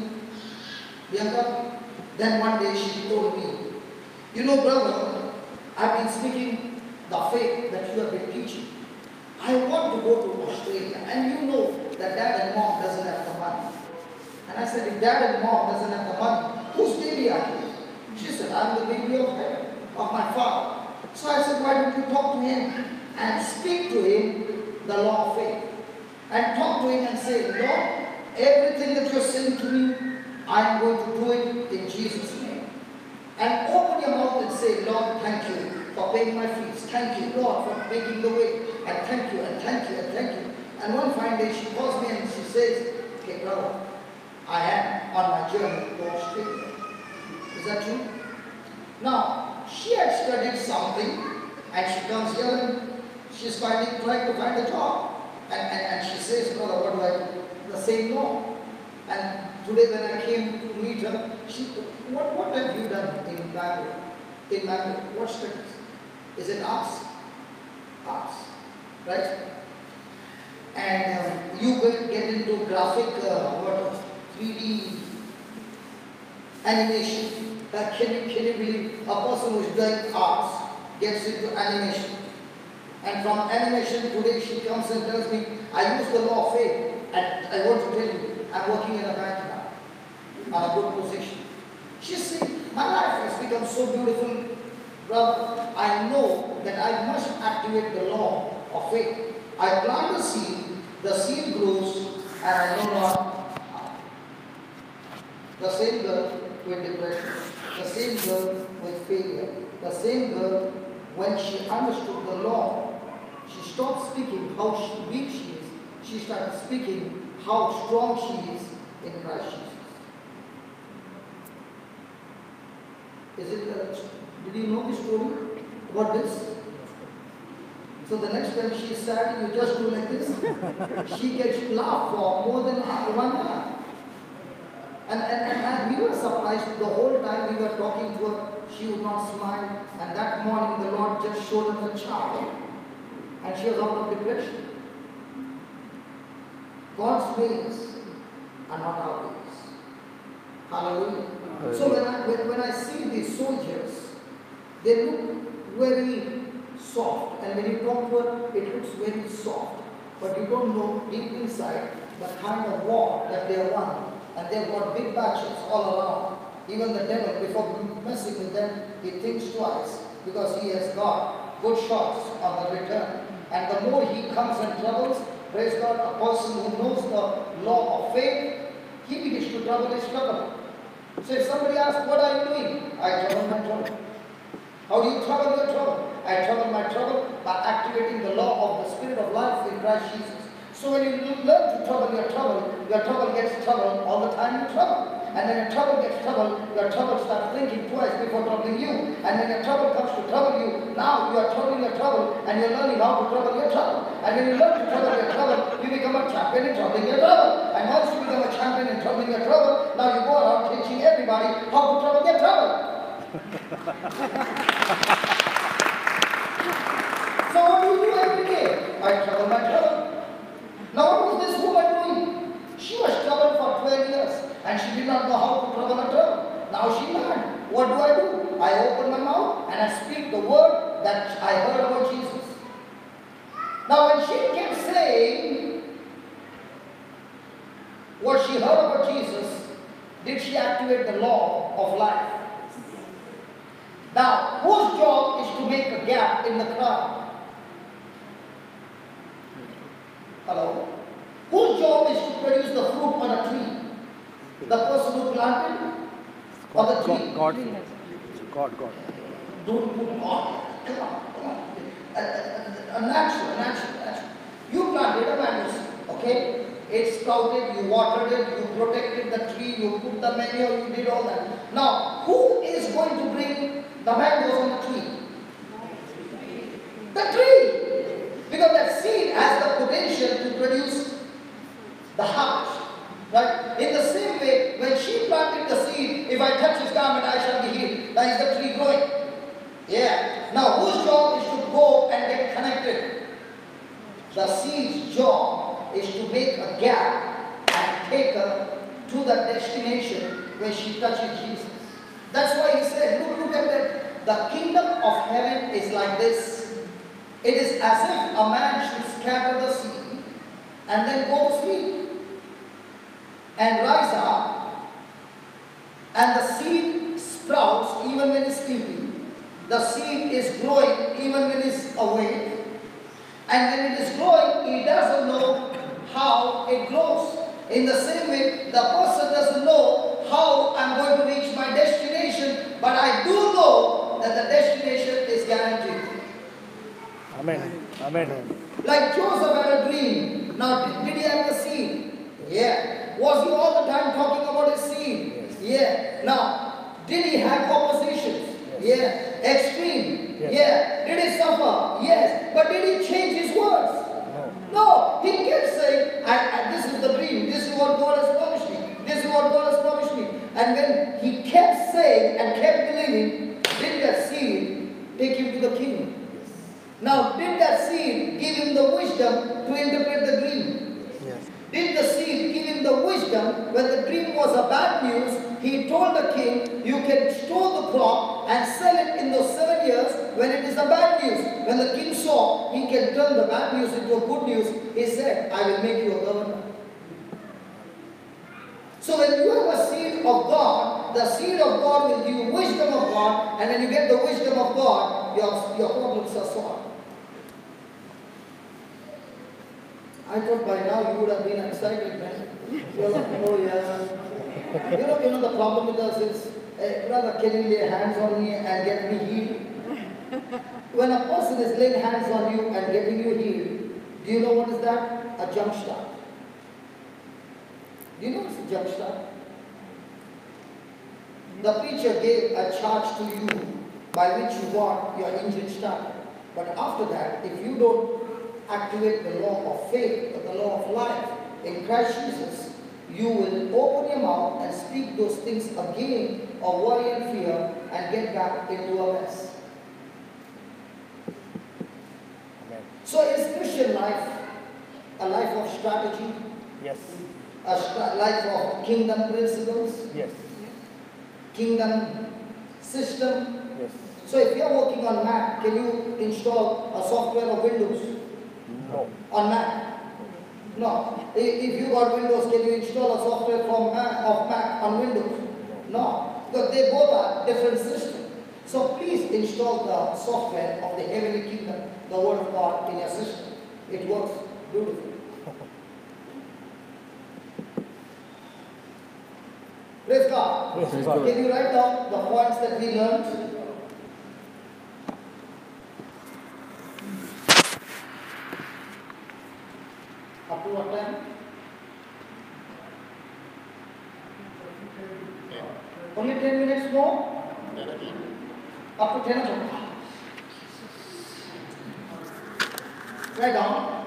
Bianca, then one day she told me, you know brother, I've been speaking the faith that you have been teaching. I want to go to Australia, and you know that dad and mom doesn't have the money. And I said, if dad and mom doesn't have the money, whose baby are you? She said, I'm the baby of heaven, of my father. So I said, why don't you talk to him and speak to him the law of faith? And talk to him and say, Lord, everything that you're saying to me, I'm going to do it in Jesus' name. And open your mouth and say, Lord, thank you for paying my fees. Thank you, Lord, for making the way. And thank you, and thank you, and thank you. And one fine day she calls me and she says, okay, brother, I am on my journey to Australia. Is that true? Now, she had studied something, and she comes here and she's trying to find a job. And she says, brother, what do I do? The same law. And today when I came to meet her, she said, what have you done in Bangalore? In Bangalore, what studies? Is it arts? Arts, right? And you will get into graphic, 3D animation. Can you believe a person who is doing arts gets into animation? And from animation today she comes and tells me, I use the law of faith, and I want to tell you, I'm working in a bank now, on a good position. She said, my life has become so beautiful, brother. I know that I must activate the law of faith. I plant the seed grows, and I know not. The same girl with depression, the same girl with failure, the same girl, when she understood the law, she stopped speaking how weak she is. She started speaking how strong she is in Christ Jesus. Did you know the story about this? So the next time she's sad, you just do like this. She gets laughed for more than 1 hour. And we were surprised the whole time we were talking to her, she would not smile. And that morning the Lord just showed her the chart. And she was out of depression. God's ways are not our ways. Hallelujah. So when I see these soldiers, they look very soft. And when you talk to her, it looks very soft. But you don't know deep inside the kind of war that they won. And they've got big batches all around. Even the devil, before messing with them, he thinks twice because he has got good shots on the return. And the more he comes and troubles, praise God, a person who knows the law of faith, he begins to trouble his trouble. So if somebody asks, what are you doing? I trouble my trouble. How do you trouble your trouble? I trouble my trouble by activating the law of the Spirit of life in Christ Jesus. So when you learn to trouble your trouble gets trouble all the time in trouble. And when your trouble gets trouble, your trouble starts thinking twice before troubling you. And when your trouble comes to trouble you, now you are troubling your trouble and you're learning how to trouble your trouble. And when you learn to trouble your trouble, you become a champion in troubling your trouble. And once you become a champion in troubling your trouble, now you go around teaching everybody how to trouble their trouble. So what do you do every day? I trouble my trouble. Now what was this woman doing? She was troubled for 12 years and she did not know how to trouble her trouble. Now she learned. What do? I open my mouth and I speak the word that I heard about Jesus. Now when she kept saying what she heard about Jesus, did she activate the law of life? Now, whose job is to make a gap in the crowd? job is to produce the fruit on a tree? The person who planted or the tree? God. God. Don't put God. Come on. A natural. You planted a mango, okay? It sprouted, you watered it, you protected the tree, you put the manure, you did all that. Now, who is going to bring the mangoes on the tree? The tree. Because that seed has the potential to produce the harvest. Right? In the same way, when she planted the seed, if I touch his garment, I shall be healed. Now is the tree growing? Yeah. Now whose job is to go and get connected? The seed's job is to make a gap and take her to the destination when she touches Jesus. That's why he said, look at that. The kingdom of heaven is like this. It is as if a man should scatter the seed and then go to sleep and rise up, and the seed sprouts even when he's sleeping. The seed is growing even when he's awake. And when it is growing, he doesn't know how it grows. In the same way, the person doesn't know how I'm going to reach my destination, but I do know that the destination is guaranteed. Amen. Like Joseph had a dream. Now, did he have the seed? Yeah. Was he all the time talking about his seed? Yes. Yeah. Now, did he have oppositions? Yes. Yeah. Extreme? Yes. Yeah. Did he suffer? Yes. But did he change his words? No. He kept saying, this is the dream. This is what God has promised me. This is what God has promised me. And when he kept saying and kept believing, did that seed take him to the kingdom? Now, did that seed give him the wisdom to interpret the dream? Yes. Did the seed give him the wisdom when the dream was a bad news? He told the king, you can store the crop and sell it in those 7 years when it is a bad news. When the king saw he can turn the bad news into a good news, he said, I will make you a governor. So when you have a seed of God, the seed of God will give you wisdom of God, and when you get the wisdom of God, your problems are solved. I thought by now you would have been excited, man. You're like, oh yeah. You know the problem with us is, brother, can you lay hands on me and get me healed? When a person is laying hands on you and getting you healed, do you know what is that? A jump start. Do you know what's a jump start? The preacher gave a charge to you by which you got your engine started. But after that, if you don't activate the law of faith or the law of life in Christ Jesus, you will open your mouth and speak those things again of worry and fear and get back into a mess. Amen. So is Christian life a life of strategy? Yes. A life of kingdom principles? Yes. Kingdom system? Yes. So if you are working on Mac, can you install a software of Windows? No. On Mac? No. If you got Windows, can you install a software of Mac on Windows? No. Because they both are different systems. So please install the software of the heavenly kingdom, the word of God in your system. It works beautifully. Praise God. Praise God. Can you write down the points that we learned? Up to what time? Only 10 minutes more? Up to 10 o'clock. Write down.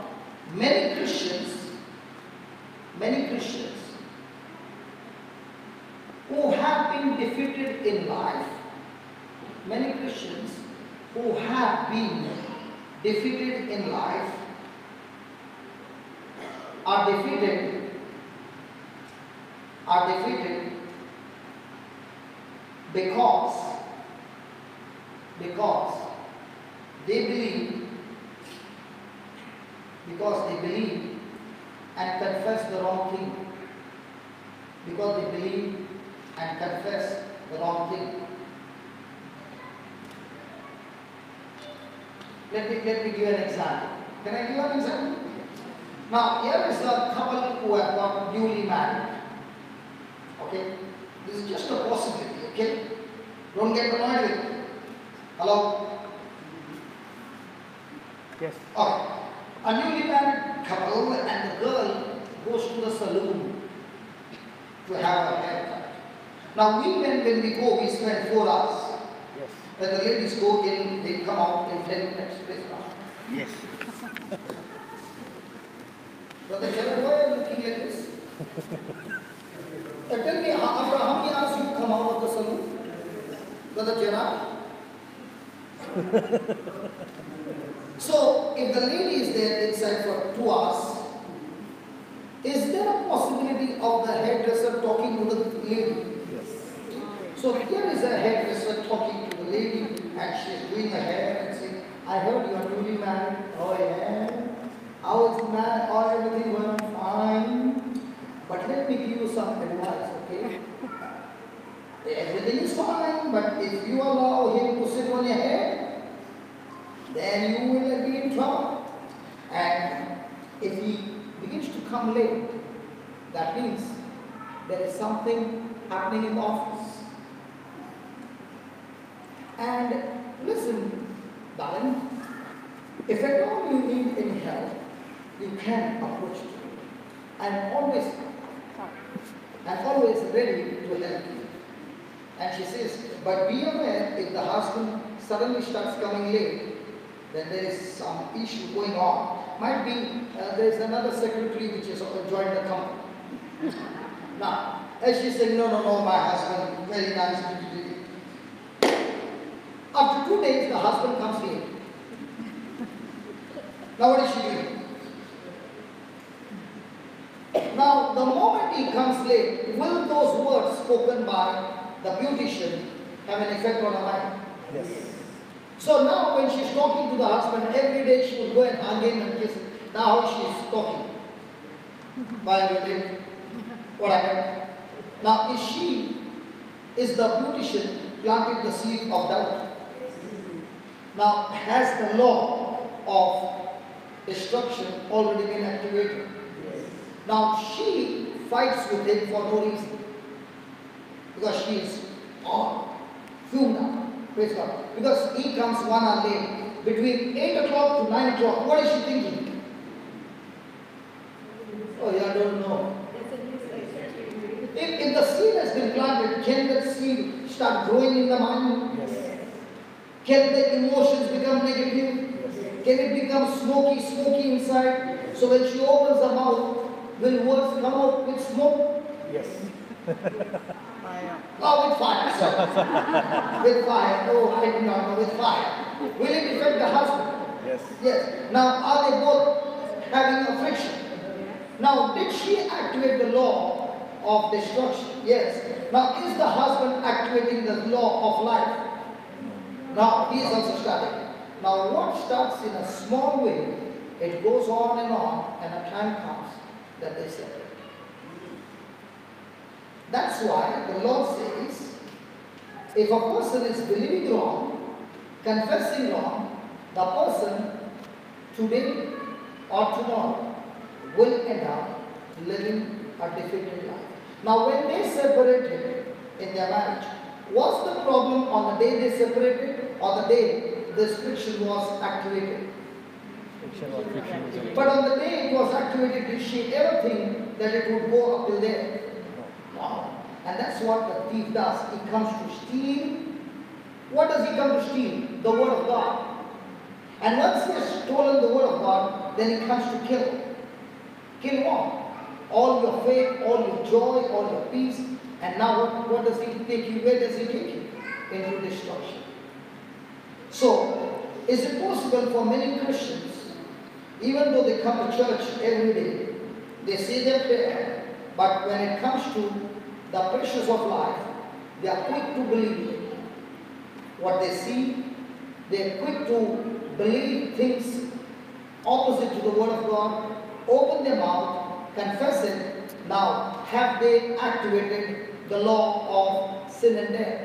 Many Christians who have been defeated in life, many Christians who have been defeated in life are defeated because they believe and confess the wrong thing. Because they believe and confess the wrong thing. Let me give you an example. Can I give an example? Now, here is a couple who have got newly married. Okay? This is just a possibility, okay? Don't get annoyed with me. Hello? Yes. Okay. A newly married couple and the girl goes to the saloon to have a haircut. Now, we men, when we go, we spend 4 hours. Yes. When the ladies go in, they come out in 10 minutes. Yes. Brother Jared, why are you looking like this? Tell me, after how many hours you come out of the saloon? Brother Jared? So, if the lady is there inside for 2 hours, is there a possibility of the hairdresser talking to the lady? Yes. So here is a hairdresser talking to the lady and she's doing her hair and saying, I heard you are newly married. Oh yeah? How is it married? Oh, everything went fine. But let me give you some advice, okay? Everything is fine, but if you allow him to sit on your head, then you will be in trouble. And if he begins to come late, that means there is something happening in the office. And listen, darling, if at all you need any help, you can approach me. I'm always ready to help you. And she says, but be aware, if the husband suddenly starts coming late, then there is some issue going on. Might be there is another secretary which has joined the company. Now, as she said, no, my husband, very nice. After 2 days, the husband comes late. Now what is she doing? Now, the moment he comes late, will those words spoken by the beautician have an effect on her mind? Yes. So now when she's talking to the husband, every day she would go and hug him and kiss him. Now she's talking. Why are you late? What happened? Now is the beautician planted the seed of doubt? Now has the law of destruction already been activated? Now she fights with him for no reason. Because she is fumed up. Praise God. Because he comes 1 hour late. Between 8 o'clock to 9 o'clock, what is she thinking? Oh, yeah, I don't know. If the seed has been planted, can that seed start growing in the mind? Yes. Can the emotions become negative? Yes. Can it become smoky inside? So when she opens her mouth, will words come out with smoke? Yes. Oh, with fire, sorry. With fire. Oh, I did not know, with fire. Will it affect the husband? Yes. Yes. Now, are they both having a friction? Now, did she activate the law of destruction? Yes. Now, is the husband activating the law of life? Now, he is also starting. Now, what starts in a small way, it goes on, and a time comes that they separate. That's why the Lord says, if a person is believing wrong, confessing wrong, the person today or tomorrow will end up living a defeated life. Now when they separated in their marriage, was the problem on the day they separated or the day this friction was activated? But on the day it was activated, did she ever think that it would go up till there? No. And that's what the thief does. He comes to steal. What does he come to steal? The word of God. And once he has stolen the word of God, then he comes to kill. Kill what? All your faith, all your joy, all your peace. And now what does he take you? Where does he take you? Into destruction. So, is it possible for many Christians, even though they come to church every day, they say their prayer, but when it comes to the pressures of life, they are quick to believe what they see, they are quick to believe things opposite to the word of God, open their mouth, confess it. Now, have they activated the law of sin and death?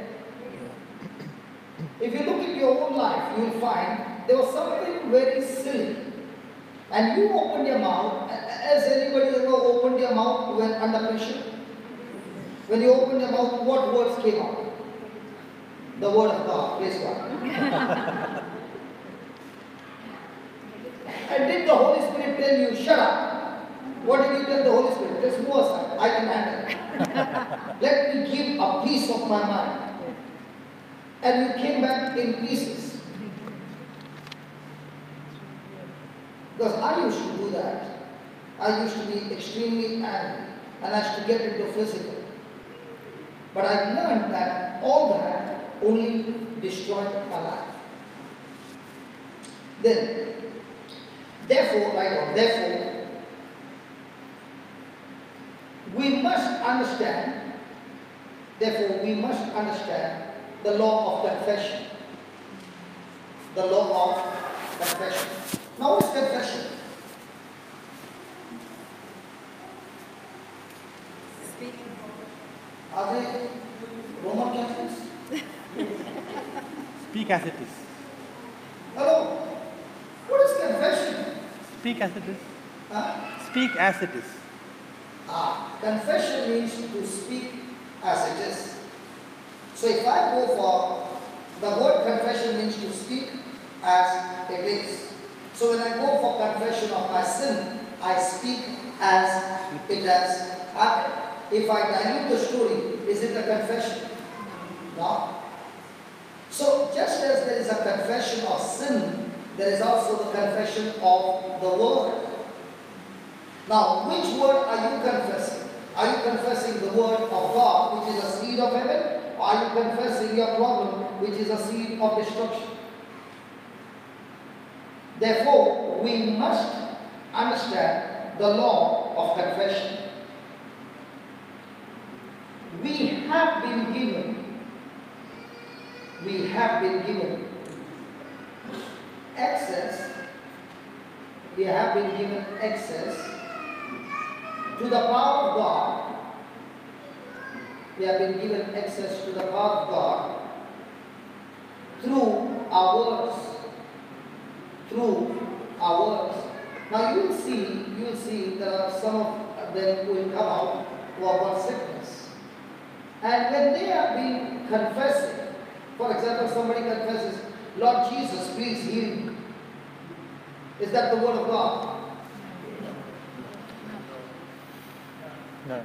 If you look at your own life, you will find there was something very silly. And you opened your mouth Has anybody ever opened your mouth when under pressure? When you opened your mouth, what words came out? The word of God. Praise God. And did the Holy Spirit tell you, shut up? What did you tell the Holy Spirit? Just move aside. I can handle it. Let me give a piece of my mind. And you came back in pieces. Because I used to do that. I used to be extremely angry and I used to get into physical. But I learned that all that only destroyed my life. Then, therefore, we must understand the law of confession. The law of confession. Now what's confession? Speaking. Are they Roman Catholics? Speak as it is. Hello? What is confession? Speak as it is. Huh? Speak as it is. Confession means to speak as it is. So if I go for the word confession means to speak as it is. So when I go for confession of my sin, I speak as it has happened. If I dilute the story, is it a confession? No. So just as there is a confession of sin, there is also the confession of the word. Now, which word are you confessing? Are you confessing the word of God, which is a seed of heaven? Or are you confessing your problem, which is a seed of destruction? Therefore, we must understand the law of confession. We have been given access. We have been given access to the power of God. We have been given access to the power of God through our words. Now you will see there are some of them who will come out who have got sickness. And when they have been confessing, for example, somebody confesses, Lord Jesus, please heal me. Is that the word of God? No.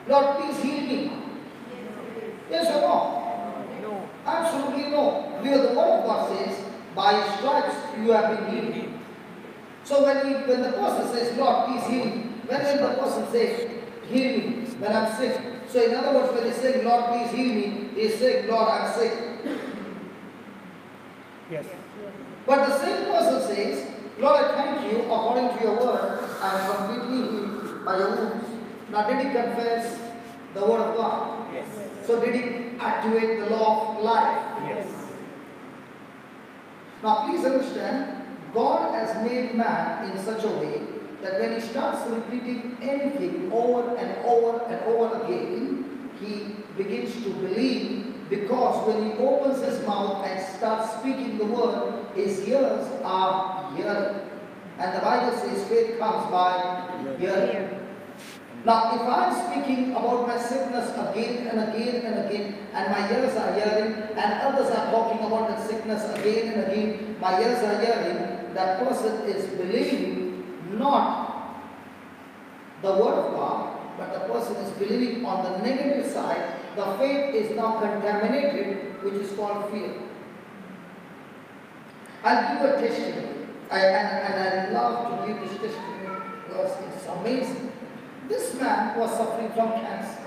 Lord, please heal me. Yes or no? No. Absolutely no. Because the word of God says, by His stripes you have been healed. So when the person says, Lord, please heal me, when the person says, heal me, when I'm sick. So in other words, when he's saying, Lord, please heal me, he's saying, Lord, I'm sick. Yes. But the same person says, Lord, I thank you, according to your word, I am completely healed by your wounds. Now, did he confess the word of God? Yes. So did he activate the law of life? Yes. Now, please understand, God has made man in such a way that when he starts repeating anything over and over and over again, he begins to believe, because when he opens his mouth and starts speaking the word, his ears are hearing. And the Bible says faith comes by hearing. Now, if I'm speaking about my sickness again and again and again, and my ears are hearing, and others are talking about that sickness again and again, my ears are hearing, that person is believing not the word of God, but the person is believing on the negative side. The faith is now contaminated, which is called fear. I'll give a testimony, and I love to give this testimony because it's amazing. This man was suffering from cancer.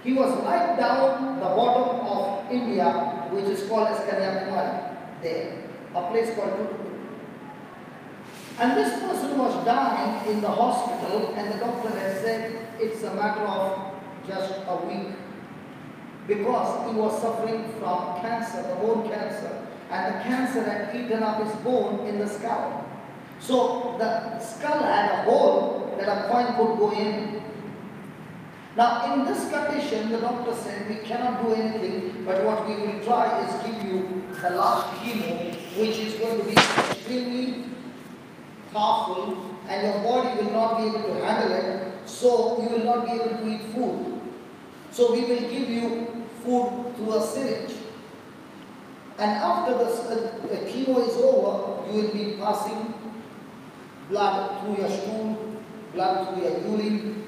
He was right down the bottom of India, which is called as Kanyakumari, there, a place called Tutukudu. And this person was dying in the hospital, and the doctor had said it's a matter of just a week, because he was suffering from cancer, the bone cancer, and the cancer had eaten up his bone in the skull. So the skull had a hole that a coin could go in. Now in this condition, the doctor said, we cannot do anything, but what we will try is give you the last chemo, which is going to be extremely powerful and your body will not be able to handle it, so you will not be able to eat food. So we will give you food through a syringe. And after the chemo is over, you will be passing blood through your stool, blood through your urine,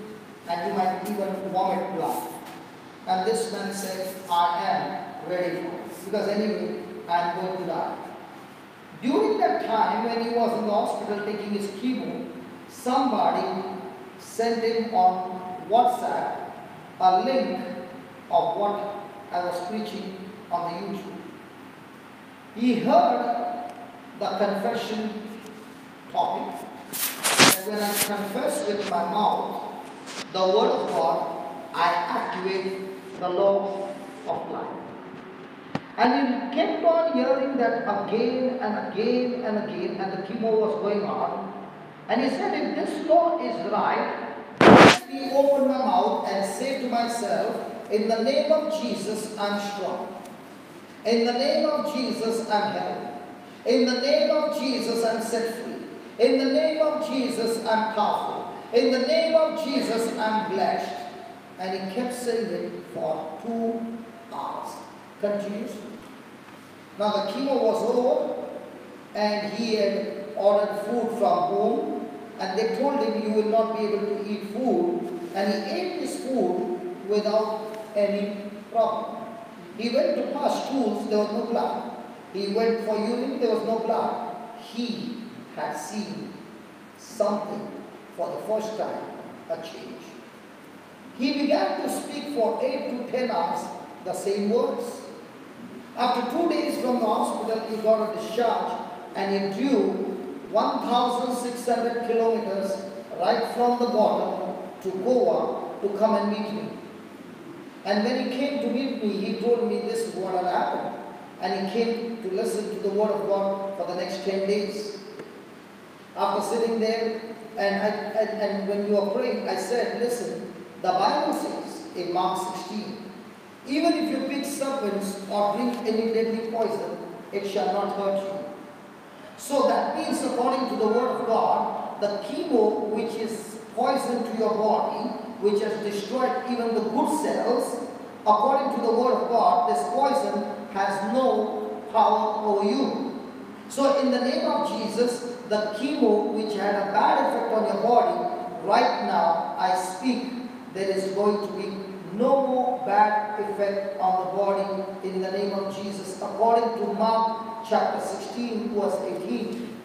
and you might even vomit blood. And this man said, I am ready for it, because anyway, I am going to die. During that time, when he was in the hospital taking his chemo, somebody sent him on WhatsApp a link of what I was preaching on the YouTube. He heard the confession topic, and when I confess with my mouth the word of God, I activate the law of life. And he kept on hearing that again and again and again, and the chemo was going on. And he said, if this law is right, let me open my mouth and say to myself, in the name of Jesus, I'm strong. In the name of Jesus, I'm healthy. In the name of Jesus, I'm set free. In the name of Jesus, I'm powerful. In the name of Jesus, I'm blessed. And he kept saying it for 2 hours continuously. Now the chemo was over, and he had ordered food from home, and they told him you will not be able to eat food, and he ate his food without any problem. He went to pass stools, there was no blood. He went for urine, there was no blood. He had seen something for the first time, a change. He began to speak for 8 to 10 hours the same words. After 2 days from the hospital, he got a discharge, and he drew 1,600 kilometers right from the bottom to Goa to come and meet me. And when he came to meet me, he told me this is what had happened. And he came to listen to the word of God for the next 10 days. After sitting there, and when you were praying, I said, listen, the Bible says in Mark 16, even if you pick serpents or drink any deadly poison, it shall not hurt you. So that means, according to the word of God, the chemo, which is poison to your body, which has destroyed even the good cells, according to the word of God, this poison has no power over you. So in the name of Jesus, the chemo which had a bad effect on your body, right now I speak, there is going to be no more bad effect on the body in the name of Jesus. According to Mark chapter 16 verse 18.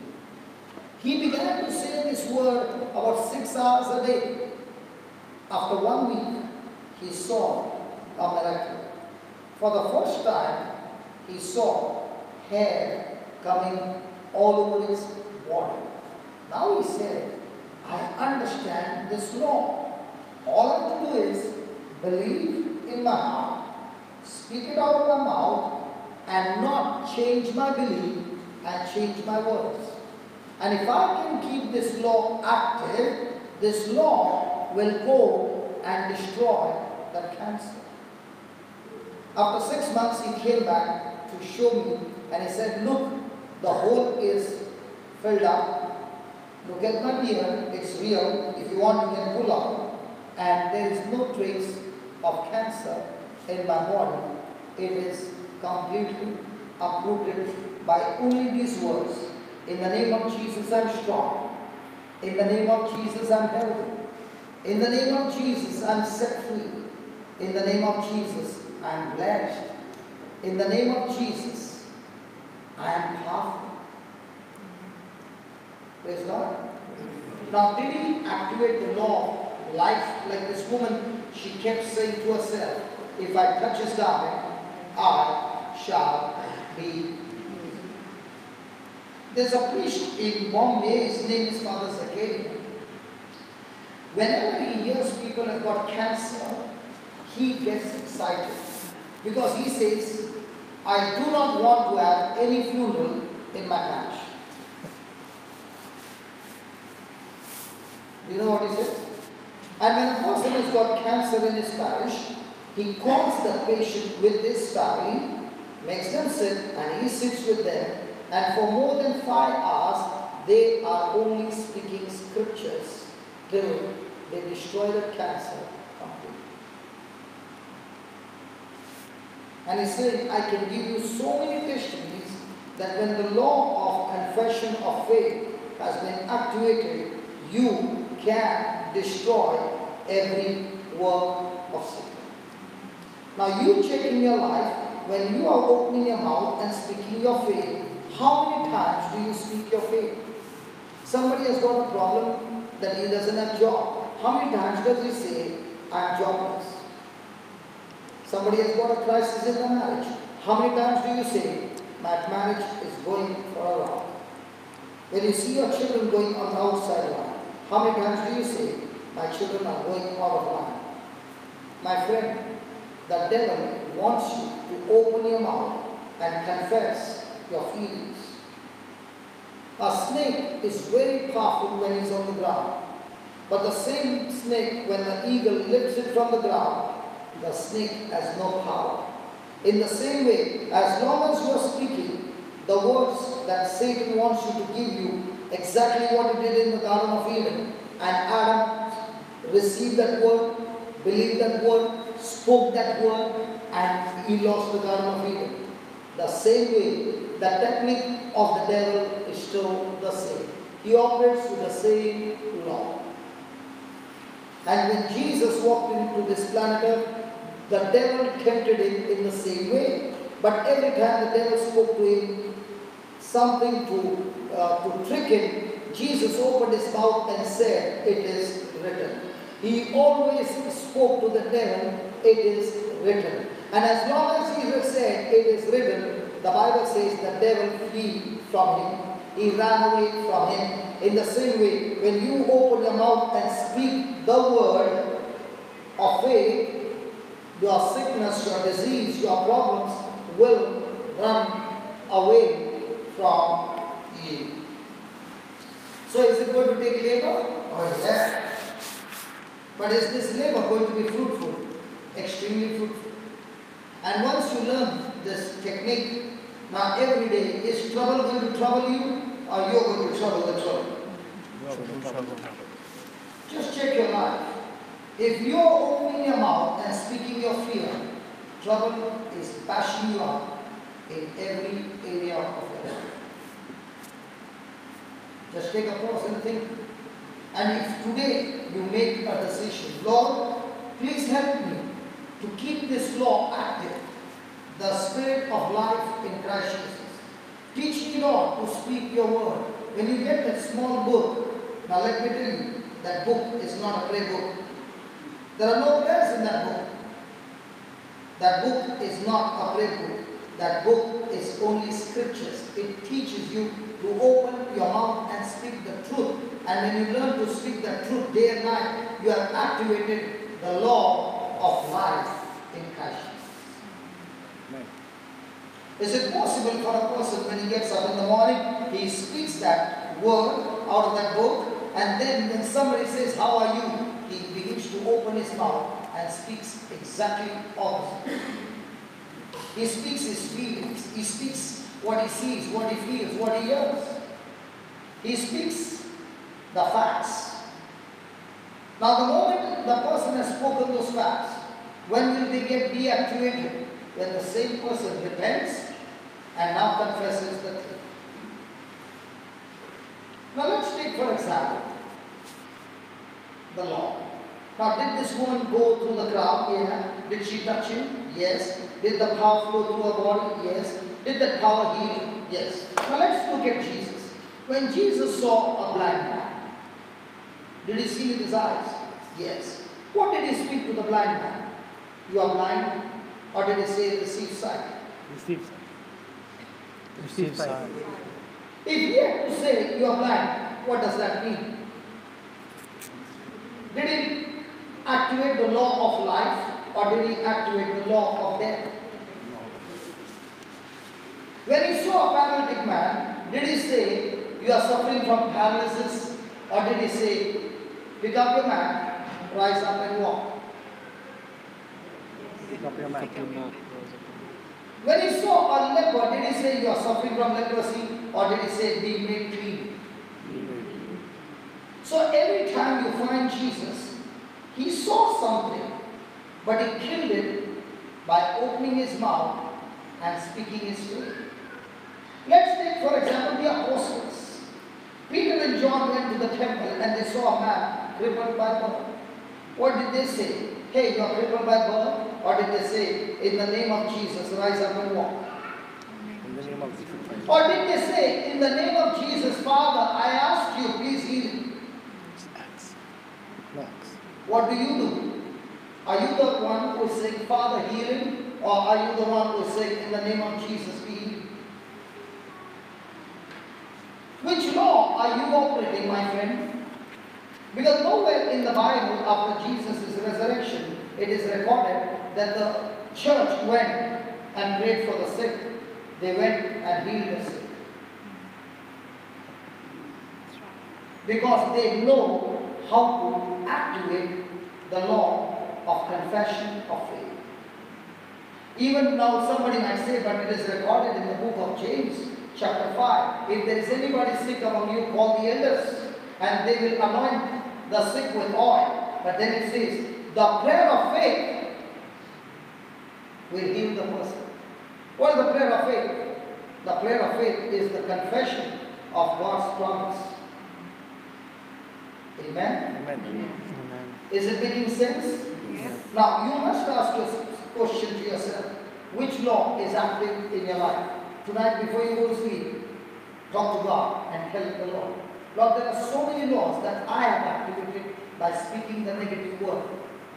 He began to say this word about 6 hours a day. After 1 week, he saw a miracle. For the first time, he saw hair coming all over his body. Now he said, I understand this law. All I have to do is believe in my heart, speak it out of my mouth, and not change my belief and change my words. And if I can keep this law active, this law will go and destroy the cancer. After 6 months, he came back to show me, and he said, look, the hole is filled up. Look at my ear, it's real. If you want, you can pull out. And there is no trace of cancer in my body. It is completely uprooted by only these words. In the name of Jesus, I'm strong. In the name of Jesus, I'm healthy. In the name of Jesus, I'm set free. In the name of Jesus, I'm blessed. In the name of Jesus, I am powerful. Praise God. Now, did he activate the law of life like this woman? She kept saying to herself, if I touch his garment, I shall be healed. There's a priest in Bombay, his name is Father Sequeira. Whenever he hears people have got cancer, he gets excited. Because he says, I do not want to have any funeral in my parish. You know what he says? And when a person has got cancer in his parish, he calls the patient with this story, makes them sit, and he sits with them, and for more than 5 hours they are only speaking scriptures till they destroy the cancer completely. And he said, I can give you so many testimonies that when the law of confession of faith has been activated, you can destroy every work of sin. Now you check in your life, when you are opening your mouth and speaking your faith, how many times do you speak your faith? Somebody has got a problem that he doesn't have a job. How many times does he say, I'm jobless? Somebody has got a crisis in the marriage. How many times do you say, my marriage is going for a ride? When you see your children going on the outside line, how many times do you say, my children are going out of line? My friend, the devil wants you to open your mouth and confess your feelings. A snake is very powerful when it's on the ground. But the same snake, when the eagle lifts it from the ground, the snake has no power. In the same way, as long as you are speaking the words that Satan wants you to give you, exactly what he did in the Garden of Eden, and Adam received that word, believed that word, spoke that word, and he lost the Garden of Eden. The same way, the technique of the devil is still the same. He operates with the same law. And when Jesus walked into this planet Earth, the devil tempted him in the same way. But every time the devil spoke to him something to trick him, Jesus opened his mouth and said, it is written. He always spoke to the devil, it is written. And as long as Jesus said, it is written, the Bible says the devil flee from him. He ran away from him. In the same way, when you open your mouth and speak the word of faith, your sickness, your disease, your problems will run away from you. So is it going to take labor? Oh yeah. But is this labor going to be fruitful? Extremely fruitful. And once you learn this technique, now every day, is trouble going to trouble you, or you're going to trouble the trouble? Just check your life. If you're opening your mouth and speaking your fear, trouble is bashing you up in every area of your life. Just take a pause and think. And if today you make a decision, Lord, please help me to keep this law active, the spirit of life in Christ Jesus. Teach me, Lord, to speak your word. When you get that small book, now let me tell you, that book is not a prayer book. There are no prayers in that book. That book is not a prayer book. That book is only scriptures. It teaches you to open your mouth and speak the truth. And when you learn to speak the truth day and night, you have activated the law of life in Christ. Amen. Is it possible for a person when he gets up in the morning, he speaks that word out of that book, and then when somebody says, how are you? He begins to open his mouth and speaks exactly opposite. He speaks his feelings. He speaks what he sees, what he feels, what he hears. He speaks the facts. Now the moment the person has spoken those facts, when will they get deactivated? When the same person repents and now confesses the truth. Now let's take for example the law. Now did this woman go through the crowd? Yeah. Did she touch him? Yes. Did the power flow through her body? Yes. Did that power heal him? Yes. Now let's look at Jesus. When Jesus saw a blind man, did he see with his eyes? Yes. What did he speak to the blind man? You are blind? Or did he say receive sight? Receive sight. Receive sight. If he had to say you are blind, what does that mean? Did he activate the law of life or did he activate the law of death? When he saw a paralytic man, did he say you are suffering from paralysis or did he say pick up your mat, rise up and walk? Pick up your mat. When he saw a leper, did he say you are suffering from leprosy, or did he say be made clean? So every time you find Jesus, he saw something, but he killed it by opening his mouth and speaking his faith. Let's take, for example, the apostles. Peter and John went to the temple and they saw a man crippled by birth. What did they say? Hey, you are crippled by birth? Or did they say, in the name of Jesus, rise up and walk? In the name of Jesus. Or did they say, in the name of Jesus, Father, I ask you, please heal him? What do? Are you the one who is saying, Father, heal him? Or are you the one who is saying, in the name of Jesus, be healed? Which law are you operating, my friend? Because nowhere in the Bible, after Jesus' resurrection, it is recorded that the church went and prayed for the sick. They went and healed the sick. Because they know how to activate the law of confession of faith. Even now somebody might say, but it is recorded in the book of James, chapter 5. If there is anybody sick among you, call the elders, and they will anoint the sick with oil. But then it says, the prayer of faith will heal the person. What is the prayer of faith? The prayer of faith is the confession of God's promise. Amen? Amen. Is it making sense? Yes. Now, you must ask your question to yourself. Which law is active in your life? Tonight, before you go to sleep, talk to God and tell the Lord, Lord, there are so many laws that I have activated by speaking the negative word.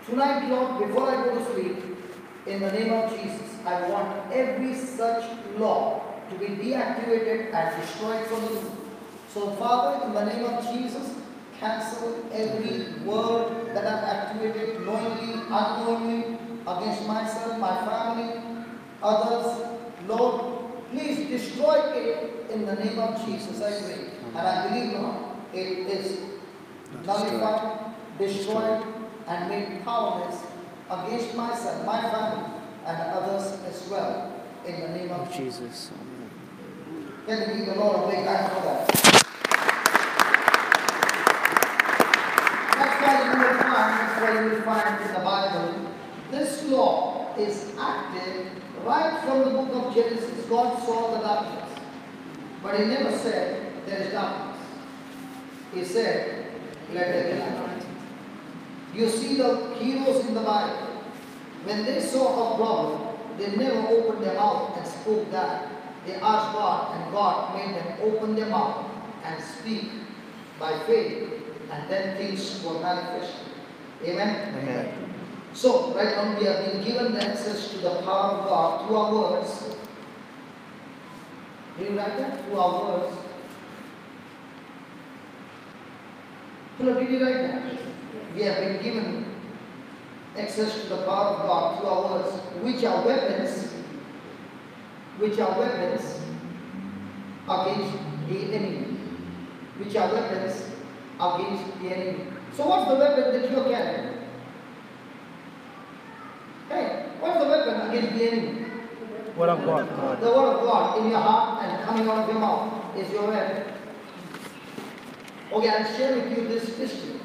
Tonight, Lord, before I go to sleep, in the name of Jesus, I want every such law to be deactivated and destroyed from the root. So, Father, in the name of Jesus, cancel every word that I've activated knowingly, unknowingly, against myself, my family, others. Lord, please destroy it in the name of Jesus, I pray. And I believe, Lord, it is nullified, destroyed, and made powerless against myself, my family, and others as well, in the name of Jesus. Can we give the Lord a big hand for that? That's why you will find in the Bible, this law is active right from the book of Genesis. God saw the darkness, but he never said there is darkness. He said, let there be light. You see the heroes in the Bible, when they saw a problem, they never opened their mouth and spoke that. They asked God, and God made them open their mouth and speak by faith, and then things were manifested. Amen? Amen. So, right now we have been given the access to the power of God through our words. Do you write that? Through our words. Did you write that? We have been given access to the power of God through our words, which are weapons against the enemy. Which are weapons against the enemy. So what's the weapon that you are carrying? Hey, what's the weapon against the enemy? Word of God. The word of God in your heart and coming out of your mouth is your weapon. Okay, I'll share with you this history.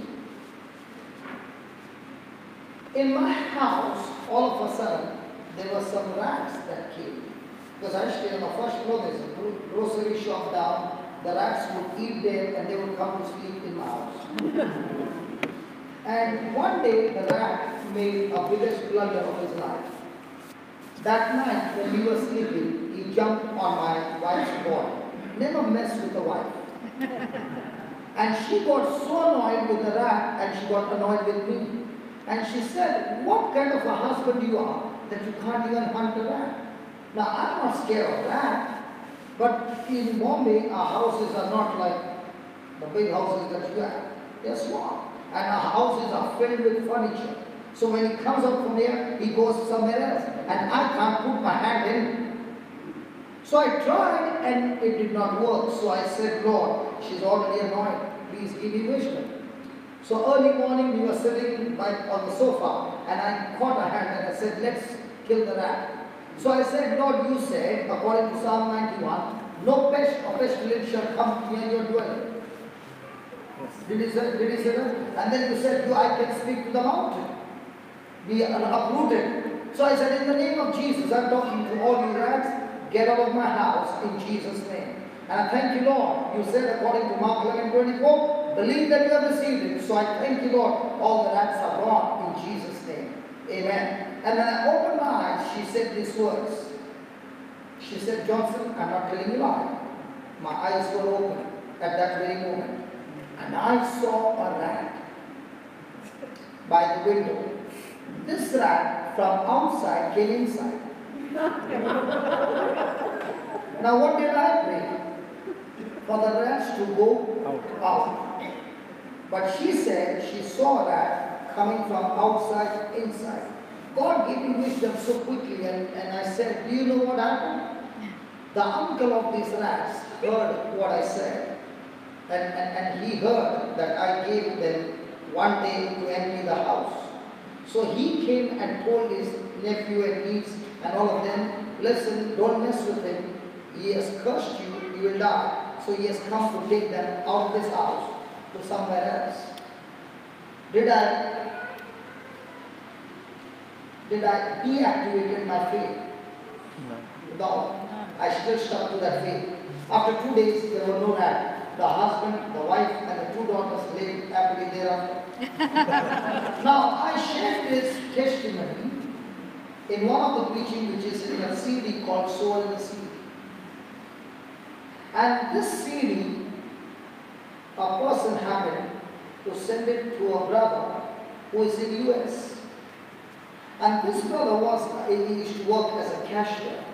In my house, all of a sudden, there were some rats that came. Because I stay on the first floor, there's a grocery shop down. The rats would eat there and they would come to sleep in my house. And one day, the rat made a biggest blunder of his life. That night, when we were sleeping, he jumped on my wife's body. Never mess with a wife. And she got so annoyed with the rat, and she got annoyed with me. And she said, what kind of a husband you are that you can't even hunt a rat? Now, I'm not scared of that, but in Bombay, our houses are not like the big houses that you have. They're small. And our houses are filled with furniture. So when he comes out from there, he goes somewhere else. And I can't put my hand in. So I tried and it did not work. So I said, Lord, she's already annoyed. Please give me wisdom. So early morning we were sitting on the sofa and I caught her hand and I said, let's kill the rat. So I said, Lord, you said, according to Psalm 91, no pest or pestilence shall come near your dwelling. Did he say that? And then you said, I can speak to the mountain. Be uprooted. So I said, in the name of Jesus, I'm talking to all you rats, get out of my house in Jesus' name. And I thank you, Lord. You said, according to Mark 11:24, believe that you have received it. So I thank you, Lord. All the rats are gone in Jesus' name. Amen. And when I opened my eyes, she said these words. She said, Johnson, I'm not telling you lie. My eyes were open at that very moment. And I saw a rat by the window. This rat from outside came inside. Now what did I pray? For the rats to go out. But she said she saw a rat coming from outside inside. God gave me wisdom so quickly, and I said, do you know what happened? The uncle of these rats heard what I said. And he heard that I gave them one day to empty the house. So he came and told his nephew and niece and all of them, listen, don't mess with him. He has cursed you, you will die. So he has come to take them out of this house to somewhere else. Did I deactivate my faith? No. I still stuck to that faith. After 2 days, there were no rats. The husband, the wife, and the 2 daughters lived happily thereafter. Now, I shared this testimony in one of the preaching, which is in a CD called Soul in the Seed. And this CD, a person happened to send it to a brother who is in the US. And this brother he used to work as a cashier.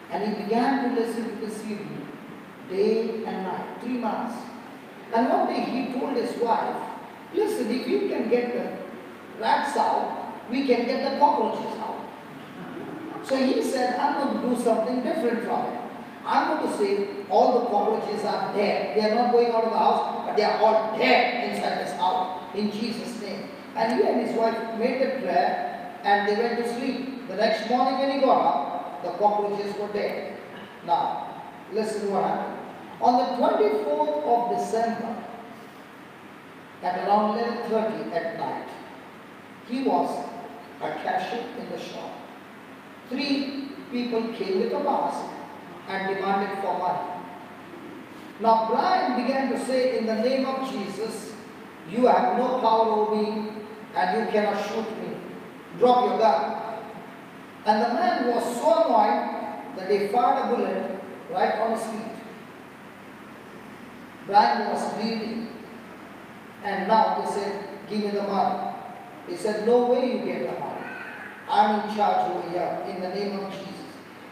And he began to listen to the CD day and night, 3 months. And one day he told his wife, listen, if you can get the rats out, we can get the cockroaches out. So he said, I'm going to do something different from it. I'm going to say all the cockroaches are dead. They are not going out of the house, but they are all dead inside this house in Jesus' name. And he and his wife made the prayer and they went to sleep. The next morning when he got up, the cockroaches were dead. Now, listen what happened. On the 24th of December, at around 11:30 at night, he was a cashier in the shop. 3 people came with a mask and demanded for money. Now Brian began to say, in the name of Jesus, you have no power over me and you cannot shoot me. Drop your gun. And the man was so annoyed that they fired a bullet right on his feet. Brian was bleeding. And now they said, give me the money. He said, no way you get the money. I'm in charge over here in the name of Jesus.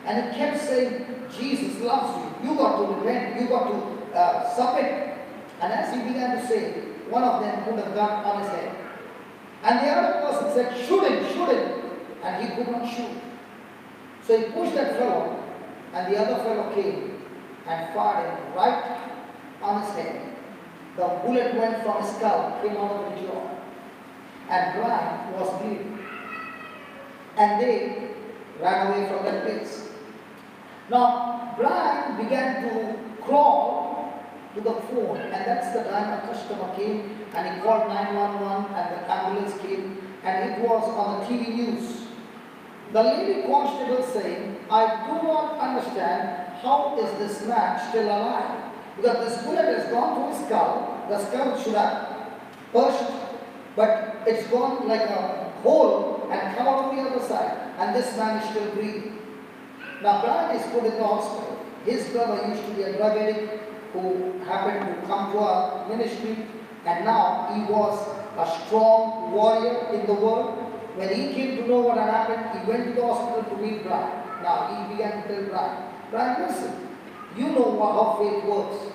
And he kept saying, Jesus loves you. You got to repent. You got to submit. And as he began to say, one of them put a gun on his head. And the other person said, shoot him, shoot him. And he could not shoot. So he pushed that fellow, and the other fellow came and fired him right on his head. The bullet went from his skull, came out of the jaw. And Brian was bleeding. And they ran away from that place. Now, Brian began to crawl to the phone, and that's the time a customer came and he called 911 and the ambulance came, and it was on the TV news. The lady constable saying, I do not understand how is this man still alive. Because this bullet has gone through his skull, the skull should have burst, but it's gone like a hole and come out on the other side, and this man is still breathing. Now Brian is put in the hospital. His brother used to be a drug addict who happened to come to our ministry, and now he was a strong warrior in the world. When he came to know what had happened, he went to the hospital to meet Brian. Now he began to tell Brian, Brian, listen, you know how faith works.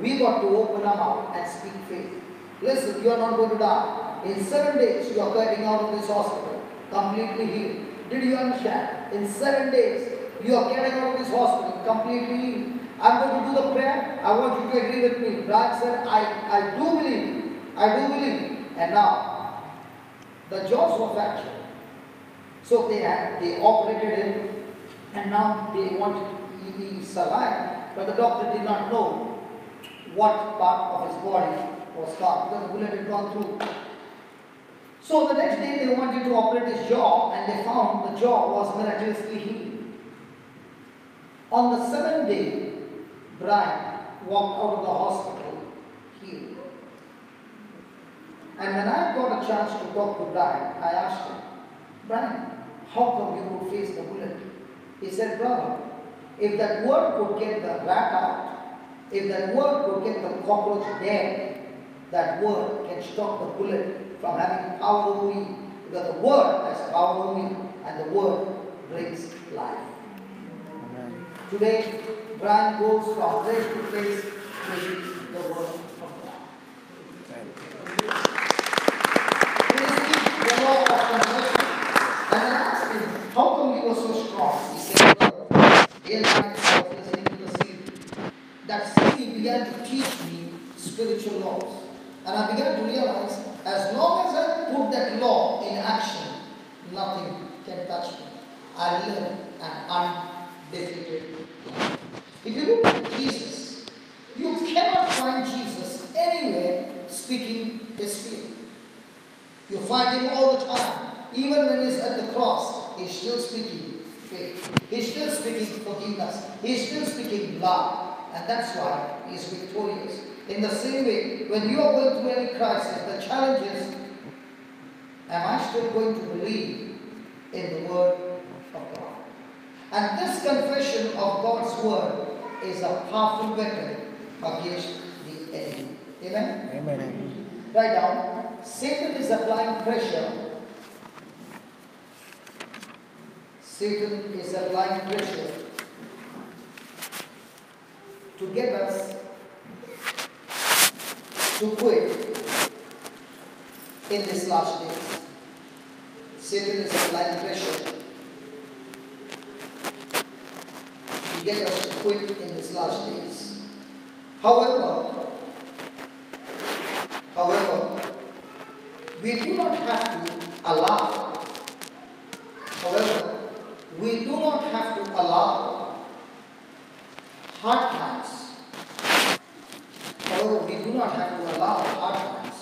We got to open our mouth and speak faith. Listen, you are not going to die. In 7 days, you are getting out of this hospital, completely healed. Did you understand? In 7 days, you are getting out of this hospital, completely healed. I'm going to do the prayer. I want you to agree with me. Brian said, I do believe. I do believe. And now, the jaws were fractured. So they operated him, And now they wanted he is alive, but the doctor did not know what part of his body was gone because the bullet had gone through. So the next day they wanted to operate his jaw, and they found the jaw was miraculously healed. On the 7th day, Brian walked out of the hospital healed. And when I got a chance to talk to Brian, I asked him, Brian, how come you could face the bullet? He said, brother, if that word could get the rat out, if that word could get the cockroach dead, that word can stop the bullet from having power over me, because the word has power over me, and the word brings life. Amen. Today, Brian goes from place to place preaching the word of God. He speaks the law of confession. And I asked him, how come you were so strong? He said, brother, day and night I was listening to the CD. That CD began to teach me spiritual laws. And I began to realize, as long as I put that law in action, nothing can touch me. I live an undefeated life. If you look at Jesus, you cannot find Jesus anywhere speaking his spirit. You find him all the time. Even when he's at the cross, he's still speaking faith. He's still speaking forgiveness. He's still speaking love. And that's why he's victorious. In the same way, when you are going through any crisis, the challenge is, am I still going to believe in the word of God? And this confession of God's word is a powerful weapon against the enemy. Amen? Amen. Write down, Satan is applying pressure. Satan is applying pressure to get us to quit in this last days. Satan is applying pressure to get us to quit in this last days. However, we do not have to allow. However, we do not have to allow hard times. However, we do not have to allow hard times,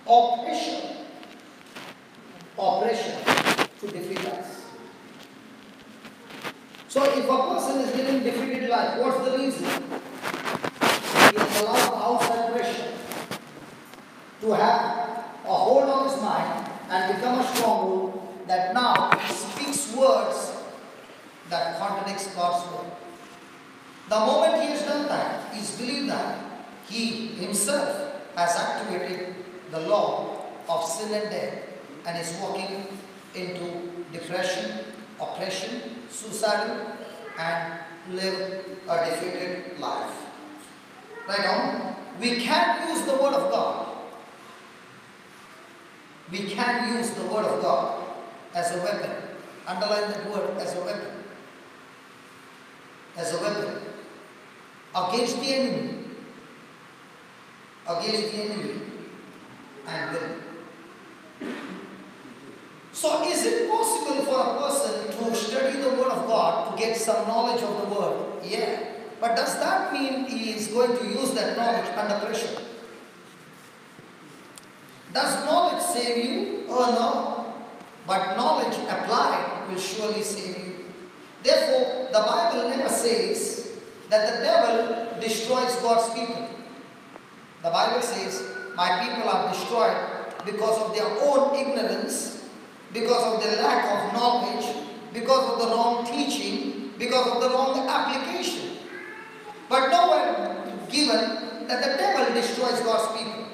oppression to defeat us. So if a person is living defeated life, what's the reason? He has allowed outside pressure to have a hold on his mind and become a stronghold that now speaks words that contradicts God's word. The moment he has done that, he's believed that, he himself has activated the law of sin and death and is walking into depression, oppression, suicidal, and live a defeated life. Right now, we can use the word of God. We can use the word of God as a weapon. Underline that word, as a weapon. As a weapon against the enemy. Against the enemy and win. So is it possible for a person to study the word of God to get some knowledge of the word? Yeah. But does that mean he is going to use that knowledge under pressure? Does knowledge save you? Oh no. But knowledge applied will surely save you. Therefore, the Bible never says that the devil destroys God's people. The Bible says, my people are destroyed because of their own ignorance, because of their lack of knowledge, because of the wrong teaching, because of the wrong application. But nowhere given that the devil destroys God's people.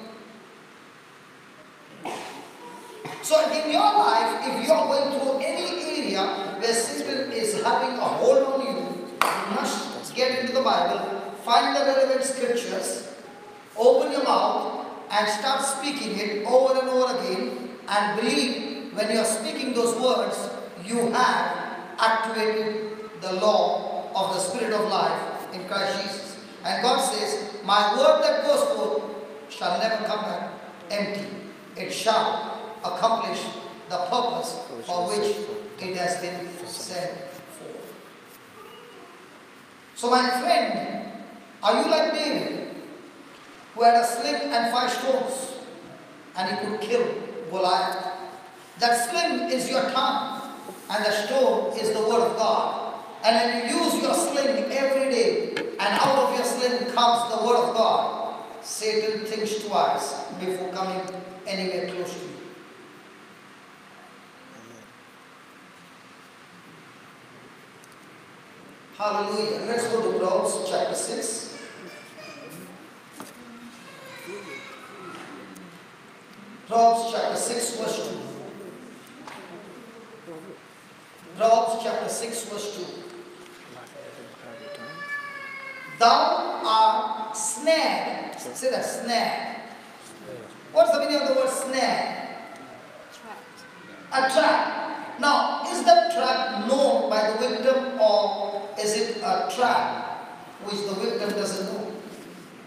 So in your life, if you are going through any area where Satan is having a hold on you, you must get into the Bible, find the relevant scriptures, open your mouth and start speaking it over and over again, and believe when you are speaking those words, you have activated the law of the Spirit of life in Christ Jesus. And God says, my word that goes forth shall never come back empty. It shall accomplish the purpose for which it has been sent forth. So my friend, are you like David, who had a sling and 5 stones, and he could kill Goliath? That sling is your tongue, and the stone is the word of God. And when you use your sling every day, and out of your sling comes the word of God, Satan thinks twice before coming anywhere close to you. Hallelujah. Let's go to Proverbs chapter 6. Proverbs chapter 6 verse 2. Proverbs chapter 6 verse 2. Thou art snared. Say that, snared. What's the meaning of the word snared? A trap. Now, is that trap known by the victim, or is it a trap which the victim doesn't know?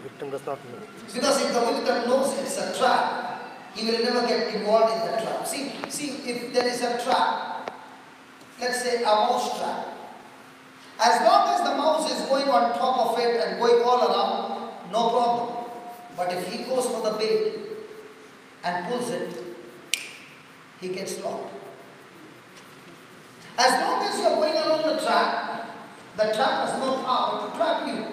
Victim does not know. Because if the victim knows it's a trap, he will never get involved in the trap. See, if there is a trap, let's say a mouse trap, as long as the mouse is going on top of it and going all around, no problem. But if he goes for the bait and pulls it, he gets locked. As long as you are going along the trap has no power to trap you.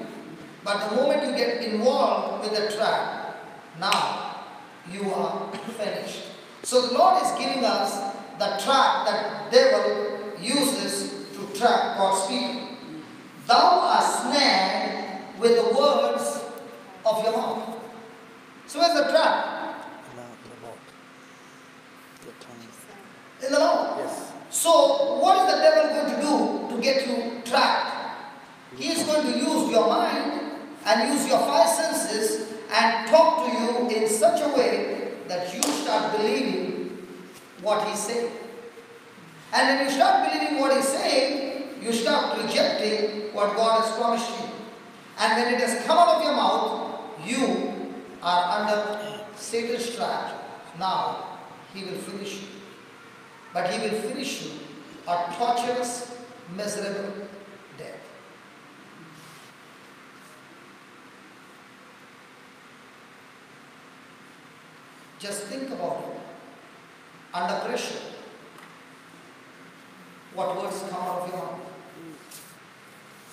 But the moment you get involved with the trap, now you are finished. So the Lord is giving us the trap that devil uses to trap God's people. Thou art snared with the words of your mouth. So where's the trap? In the mouth. Yes. So what is the devil going to do to get you trapped? He is going to use your mind and use your 5 senses and talk to you in such a way that you start believing what he's saying. And when you start believing what he's saying, you start rejecting what God has promised you. And when it has come out of your mouth, you are under Satan's trap. Now, he will finish you. But he will finish you a torturous, miserable death. Just think about it. Under pressure, what words come out of your mouth?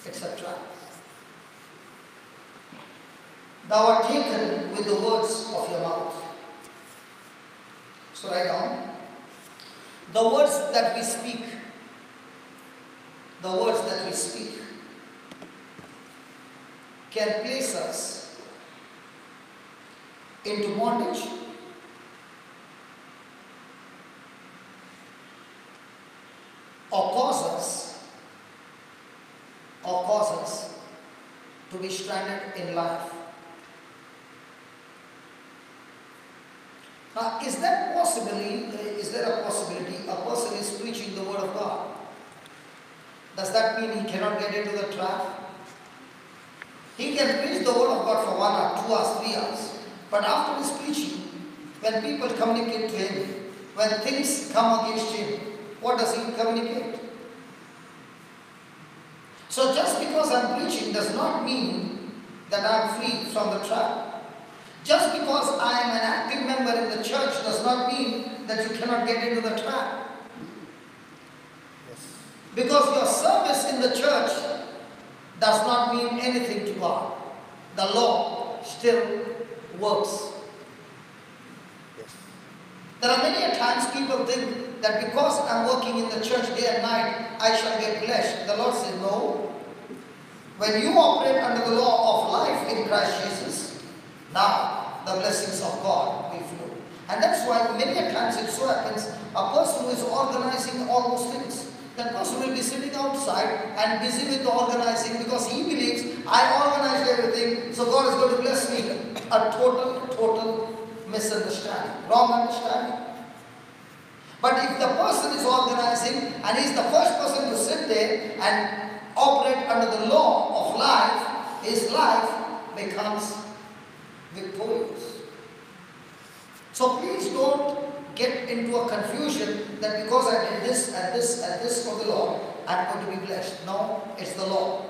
It's a trap. Thou art taken with the words of your mouth. So write down. The words that we speak, can place us into bondage, or cause us to be stranded in life. Now, is there a possibility a person is preaching the word of God? Does that mean he cannot get into the trap? He can preach the word of God for 1 hour, 2 hours, 3 hours. But after his preaching, when people communicate to him, when things come against him, what does he communicate? So just because I'm preaching does not mean that I'm free from the trap. Just because I am an active member in the church does not mean that you cannot get into the trap. Yes. Because your service in the church does not mean anything to God. The law still works. Yes. There are many times people think that because I'm working in the church day and night, I shall get blessed. The Lord said, no. When you operate under the law of life in Christ Jesus, now the blessings of God will flow. And that's why many times it so happens, a person who is organizing all those things, that person will be sitting outside and busy with the organizing because he believes, I organized everything, so God is going to bless me. A total misunderstanding, wrong understanding. But if the person is organizing and he is the first person to sit there and operate under the law of life, his life becomes victorious. So please don't get into a confusion that because I did this and this and this for the Lord, I'm going to be blessed. No, it's the law.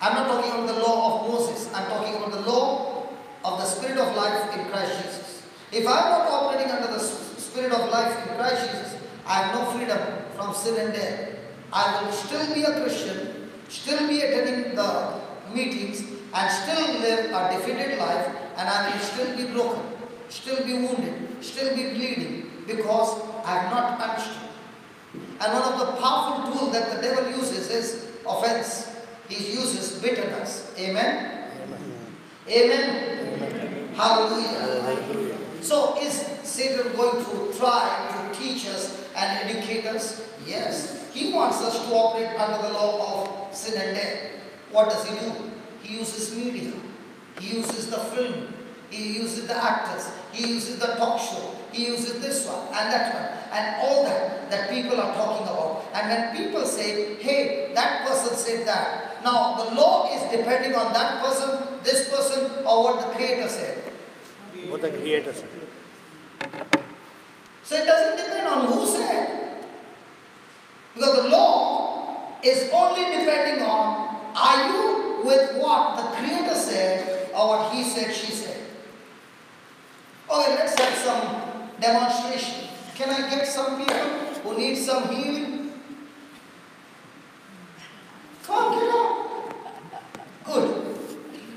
I'm not talking about the law of Moses. I'm talking about the law of the Spirit of life in Christ Jesus. If I'm not operating under the Spirit of life in Christ Jesus, I have no freedom from sin and death. I will still be a Christian, still be attending the meetings, and still live a defeated life, and I will still be broken, still be wounded, still be bleeding, because I have not understood. And one of the powerful tools that the devil uses is offense. He uses bitterness. Amen? Amen? Hallelujah. So is Satan going to try to teach us and educate us? Yes. He wants us to operate under the law of sin and death. What does he do? He uses media. He uses the film. He uses the actors. He uses the talk show. He uses this one and that one and all that people are talking about. And when people say, hey, that person said that. Now the law is depending on that person, this person, or what the Creator said. What the Creator said. So it doesn't depend on who said. Because the law is only depending on, are you with what the Creator said or what he said, she said. Okay, let's have some demonstration. Can I get some people who need some healing? Come on, get up. Good.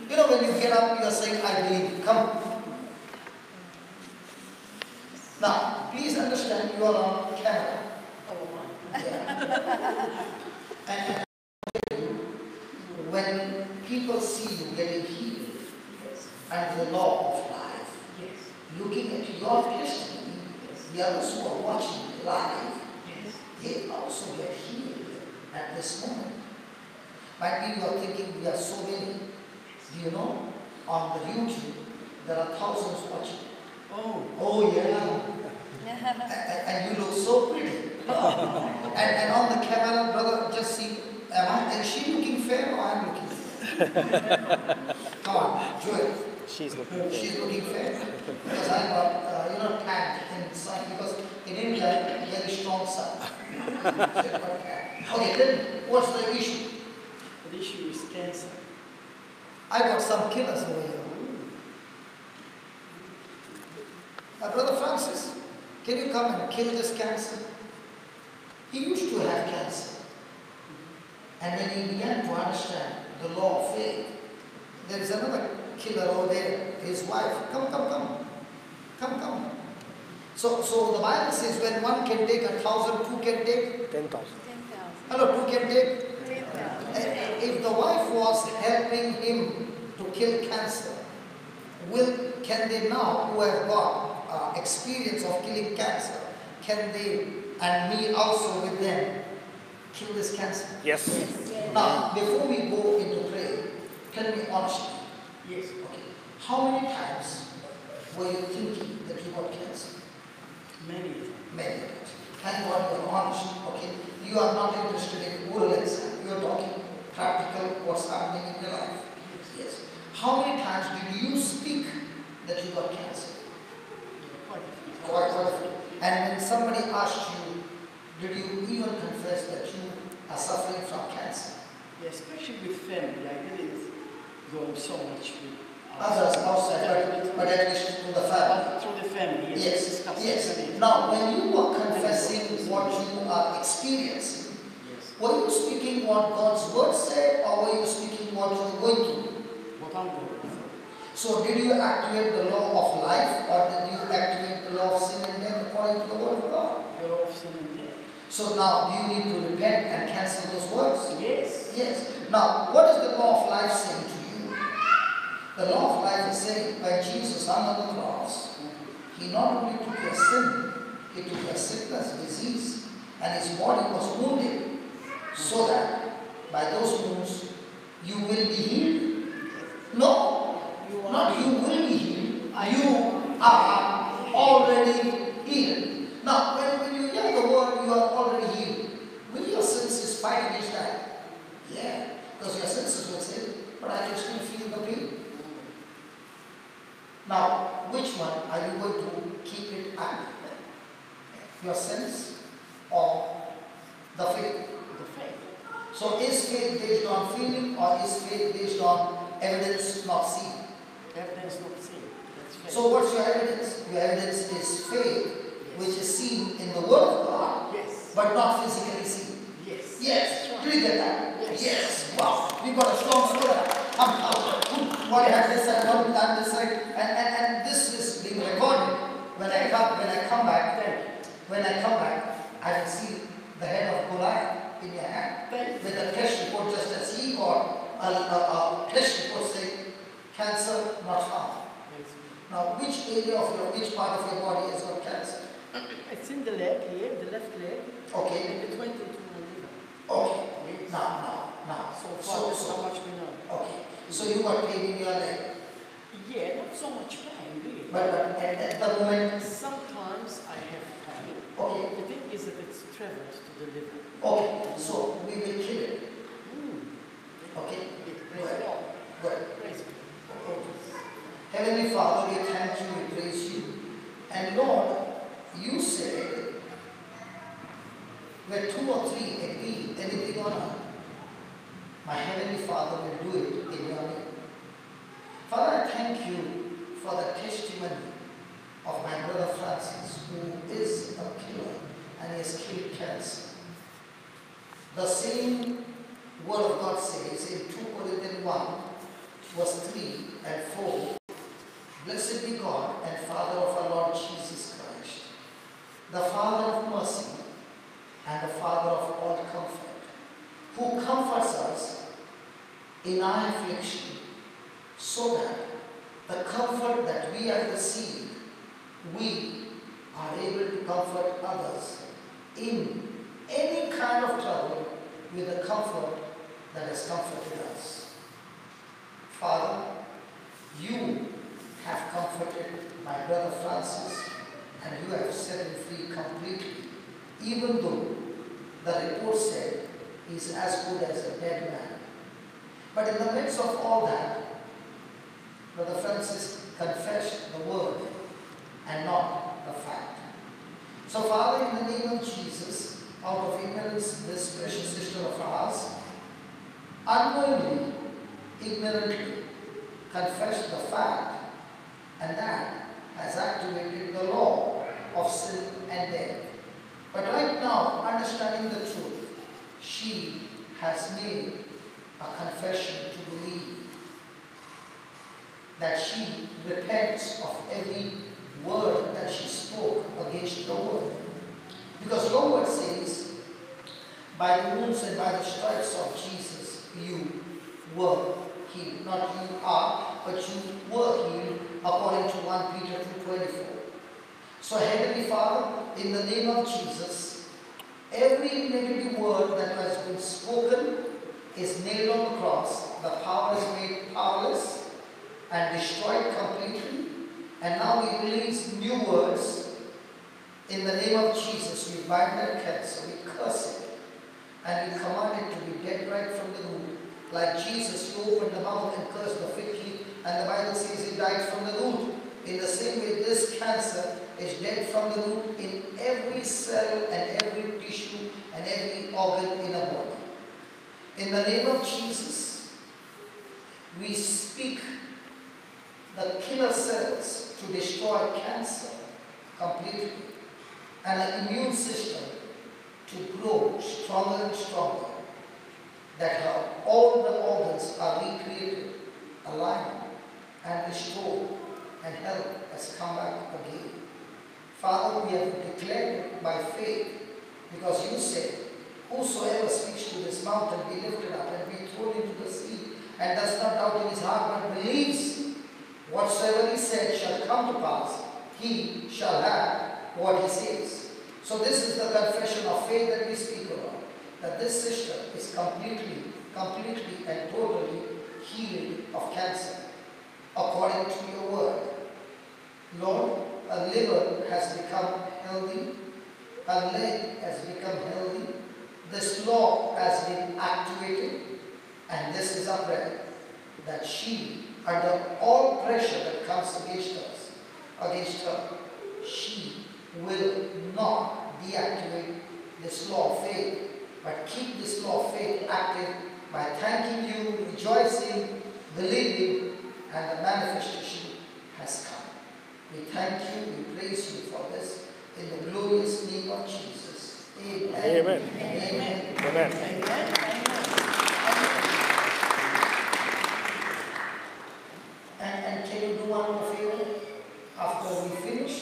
You know, when you get up, you are saying, I believe. Come. Now, please understand, you are on camera. Yeah. And when people see you getting healed under the law of life, looking at your testimony, the others who are watching live, they also get healed at this moment. Might be you are thinking we are so many. Do you know, on the YouTube, there are thousands watching. Oh yeah. And you look so pretty. And on the camera, brother, just see, is she looking fair or I'm looking fair? Come on, Joel. She's looking fair. Because I got, tagged in sun, because in India, very strong sun. Okay, then what's the issue? The issue is cancer. I got some killers over here. Brother Francis, can you come and kill this cancer? He used to have cancer. And when he began to understand the law of faith, there is another killer over there, his wife. Come. So the Bible says when one can take 1,000, two can take 10,000. Hello, two can take 10,000. If the wife was helping him to kill cancer, can they now, who have got experience of killing cancer, can they, and me also with them, kill this cancer? Yes. Now, before we go into prayer, tell me honestly. Yes. Okay. How many times were you thinking that you got cancer? Many. Many times. Thank God you are honest. Okay. You are not interested in oral exam. You are talking practical, what's happening in your life. Yes. How many times did you speak that you got cancer? Quite a few. And when somebody asked you, did you even confess that you are suffering from cancer? Especially with family, I didn't go so much with Others outside, but at least to the family. Through the family, Yes. Now, when you were confessing what you are experiencing, were you speaking what God's word said, or were you speaking what you were going through? What I'm going through. So, did you activate the law of life, or did you activate the law of sin and death according to the word of God? The law of sin and death. So now, do you need to repent and cancel those words? Yes. Now, what is the law of life saying to you? The law of life is saying, by Jesus on the cross, he not only took your sin, he took your sickness, disease, and his body was wounded, so that by those wounds you will be healed. No, not you will be healed. You are already healed. Now, when you hear the word, you are already healed. Will your senses fight against that? Yeah, because your senses will say, but I can still feel the pain. Now, which one are you going to keep it active? Your sense or the faith? The faith. So is faith based on on feeling, or is faith based on evidence not seen? Evidence not seen. That's faith. So what's your evidence? Your evidence is faith, which is seen in the Word of God, Yes. but not physically seen. Yes. Yes. That's right. Do you get that? Yes. Yes. Wow. We've got a strong story. What has this side, what done this side, and this is being recorded. When I come back, I will see the head of Goliath in your hand with a test report, just as he got a test report saying cancer not found. Now, which part of your body has got cancer? It's in the leg here, the left leg. Okay. And it went into my liver. Okay. Yes. Now. So far, that's how much we know. Okay. So you got pain in your leg. Yeah, not so much pain, really. But at the moment. Sometimes I have pain. Okay. The thing is that it's traveled to the liver. Okay. So we will kill it. Okay. Praise God. Good. Praise God. Heavenly Father, we thank you, we praise you. And Lord, you said, where 2 or 3 agree, anything on earth, my Heavenly Father will do it in your name. Father, I thank you for the testimony of my brother Francis, who is a killer and he has killed cancer. The same Word of God says in 2 Corinthians 1, verse 3 and 4, Blessed be God and Father of our Lord Jesus Christ, the Father of mercy and the Father of all comfort, who comforts us in our affliction, so that the comfort that we have received, we are able to comfort others in any kind of trouble with the comfort that has comforted us. Father, you have comforted my brother Francis, and you have set him free completely, even though the report said he is as good as a dead man. But in the midst of all that, Brother Francis confessed the word and not the fact. So Father, in the name of Jesus, out of ignorance, this precious sister of ours, unknowingly, ignorantly, confessed the fact, and that has activated the law of sin and death. But right now, understanding the truth, she has made a confession to believe that she repents of every word that she spoke against your word. Because your word says, by the wounds and by the stripes of Jesus, you were healed. Not you are, but you were healed, according to 1 Peter 2:24. So Heavenly Father, in the name of Jesus, every negative word that has been spoken is nailed on the cross. The power is made powerless and destroyed completely. And now we release new words. In the name of Jesus, we bind that cancer, we curse it, and we command it to be dead right from the root. Like Jesus, you opened the mouth and cursed the fig tree, and the Bible says he died from the root. In the same way, this cancer is dead from the root in every cell and every tissue and every organ in the body. In the name of Jesus, we speak the killer cells to destroy cancer completely, and an immune system to grow stronger and stronger, that all the organs are recreated, aligned, and restored, and health has come back again. Father, we have declared it by faith, because you said, whosoever speaks to this mountain be lifted up and be thrown into the sea, and does not doubt in his heart, but believes whatsoever he said shall come to pass, he shall have what he says. So this is the confession of faith that we speak about, that this sister is completely and totally healed of cancer, according to your word. Lord, her liver has become healthy, her leg has become healthy, this law has been activated, and this is our prayer, that she, under all pressure that comes against her, she will not deactivate this law of faith, but keep this law of faith active by thanking you, rejoicing, believing, and the manifestation has come. We thank you, we praise you for this in the glorious name of Jesus. Amen. Amen. Amen. Amen. And can you do one more favor? After we finish,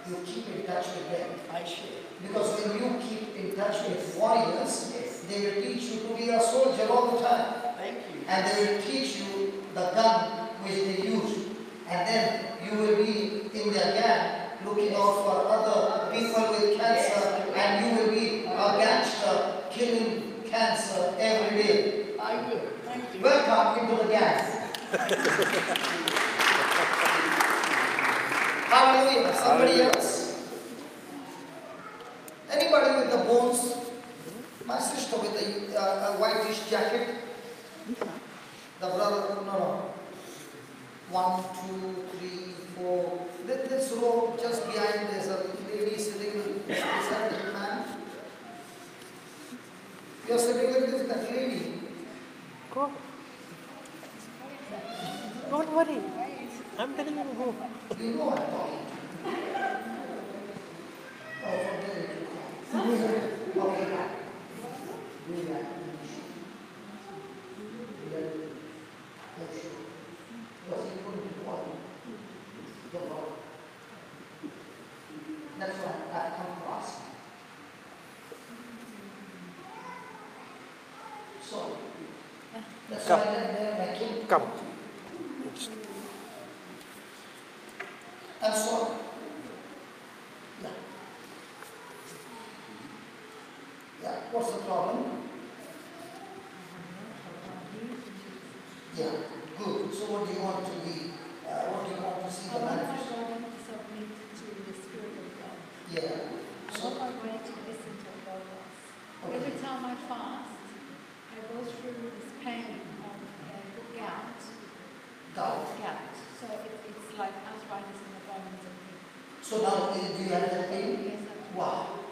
you keep in touch with them. I share. Because when you keep in touch with warriors, they will teach you to be a soldier all the time. Thank you. And they will teach you the gun which they use. And then you will be in their gang looking out for other people with cancer, and you will be a gangster killing cancer every day. I will. Thank you. Welcome into the gang. Hallelujah. Somebody else? Anybody with the bones? My sister with a whitish jacket. The brother, no. 1, 2, 3, 4. This row just behind, there's a lady sitting beside the man. You're sitting with this that lady. Go. Don't worry. I'm telling you to go. You know I'm talking. Oh, forget it. Okay. Do that. That's why I've come across. So, that's why I came. Come. And so, yeah, what's the problem? Yeah, good. So what do you want to be, what do you want to see the manifestation? I want to submit to the Spirit of God. Yeah. I So, want my way to listen to God. Okay. Every time I fast, I go through this pain of gout. doubt. So it's like arthritis in the bones and things. So now, do you have the pain? Yes, I do. Wow.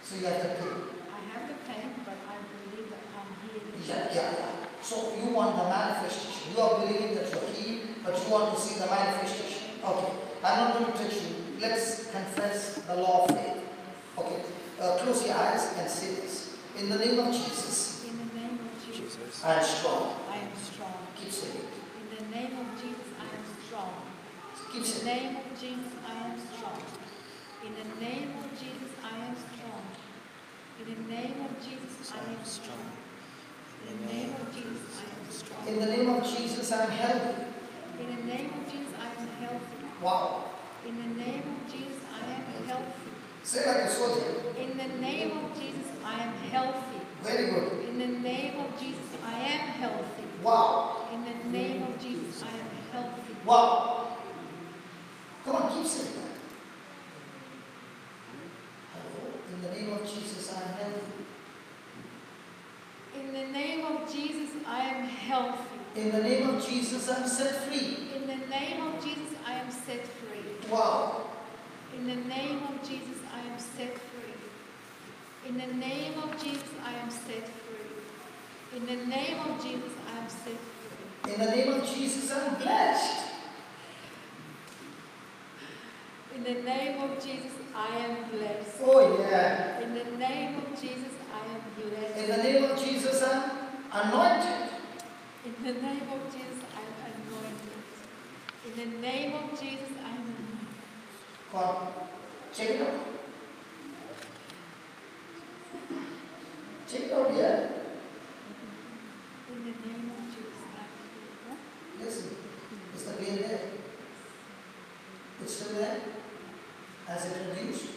So you have the pain. I have the pain, but I believe that I'm healed. Yeah. So you want the manifestation. You are believing that you're healed, but you want to see the manifestation. Okay. I'm not going to touch you. Let's confess the law of faith. Okay. Close your eyes and say this. In the name of Jesus, In the name of Jesus, I am strong. I am strong. Keep saying it. In the name of Jesus, I am strong. Keep In the saying it. name of Jesus, I am strong. In the name of Jesus, I am strong. In the name of Jesus, I am strong. In the name of Jesus, I am strong. In the name of Jesus, I am healthy. In the name of Jesus, I am healthy. Wow. In the name of Jesus, I am healthy. Say like a soldier. In the name of Jesus, I am healthy. Very good. In the name of Jesus, I am healthy. Wow. In the name of Jesus, I am healthy. Wow. Come on, keep saying that. In the name of Jesus, I am healthy. In the name of Jesus, I am healthy. In the name of Jesus, I am set free. In the name of Jesus, I am set free. Wow. In the name of Jesus, I am set free. In the name of Jesus, I am set free. In the name of Jesus, I am set free. In the name of Jesus, I am blessed. In the name of Jesus, I am blessed. Oh yeah. In the name of Jesus, I am blessed. In the name of Jesus, I am anointed. In the name of Jesus, I am anointed. In the name of Jesus, I am anointed. Come on, check it out. Check it out here. In the name of Jesus, I am healed. Listen, is the pain there? It's still there? Has it reduced?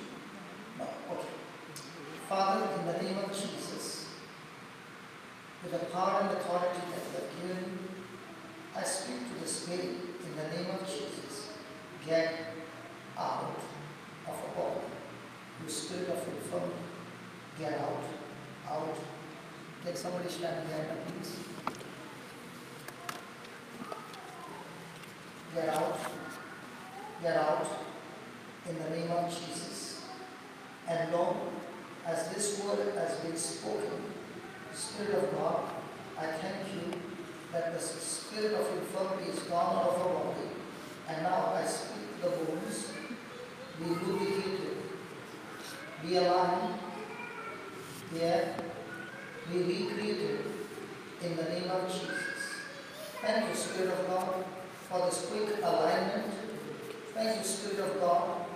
No. Okay. Father, in the name of Jesus, with the power and authority that you have given, I speak to this pain in the name of Jesus. Get out of a body. You spirit of infirmity, get out. Out. Can somebody stand behind them, please? Get out. Get out in the name of Jesus. And Lord, as this word has been spoken, Spirit of God, I thank you that the spirit of infirmity is gone out of her body. And now I speak to the bones, be lubricated, be aligned, be recreated in the name of Jesus. Thank you, Spirit of God, for this quick alignment. Thank you, Spirit of God,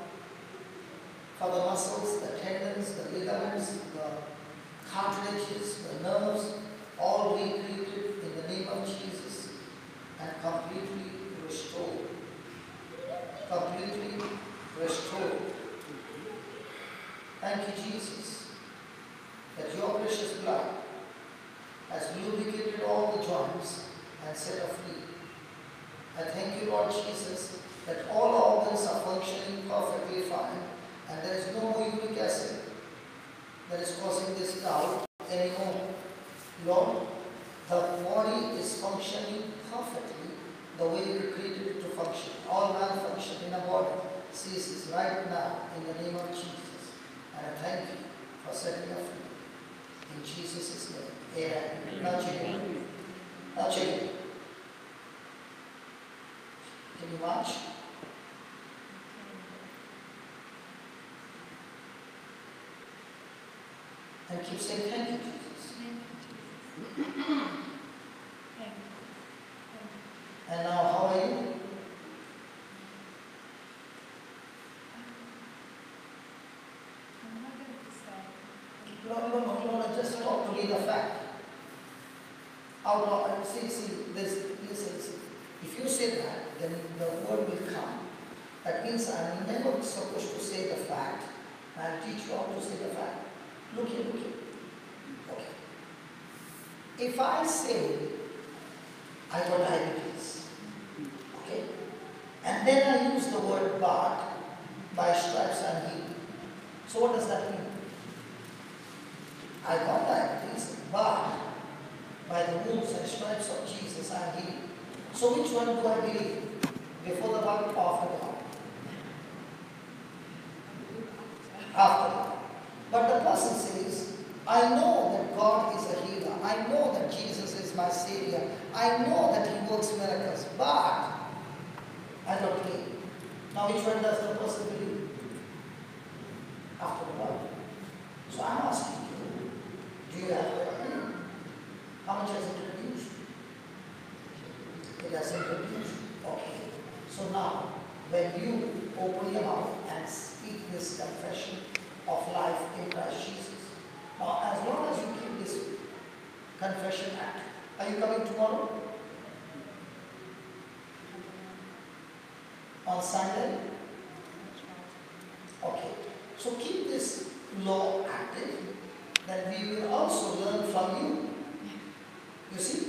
for the muscles, the tendons, the ligaments, the cartilages, the nerves, all recreated in the name of Jesus and completely restored. Completely restored. Thank you, Jesus, that your precious blood has lubricated all the joints and set us free. I thank you, Lord Jesus, that all organs are functioning perfectly fine and there is no more uric acid that is causing this doubt anymore. Lord, the body is functioning perfectly the way you created it to function. All malfunction in the body ceases right now in the name of Jesus. And I thank you for setting us free. In Jesus' name, amen. Now check it. Now check it. Can you march? And keep saying thank you, Jesus. Thank you. And now, how are you? I'm not going to say. No, just talk to me the fact. Out loud, see, listen. If you say that, then the word will come. That means I'm never supposed to say the fact. I'll teach you how to say the fact. Look here. Okay. If I say, I got diabetes, okay, and then I use the word but, by stripes I'm healed. So what does that mean? I got diabetes, but by the wounds and stripes of Jesus I'm healed. So which one do I believe? Before the but or after the but? After the but. But the person says, I know that God is a healer. I know that Jesus is my Savior. I know that He works miracles. But I don't believe. Now which one does the person believe? After the but. So I'm asking you, do you have a opinion? How much has it reduced? It hasn't reduced. Okay. So now, when you open your mouth and speak this confession of life in Christ Jesus, now as long as you keep this confession act, are you coming tomorrow? On Sunday? Okay. So keep this law active, then we will also learn from you. You see,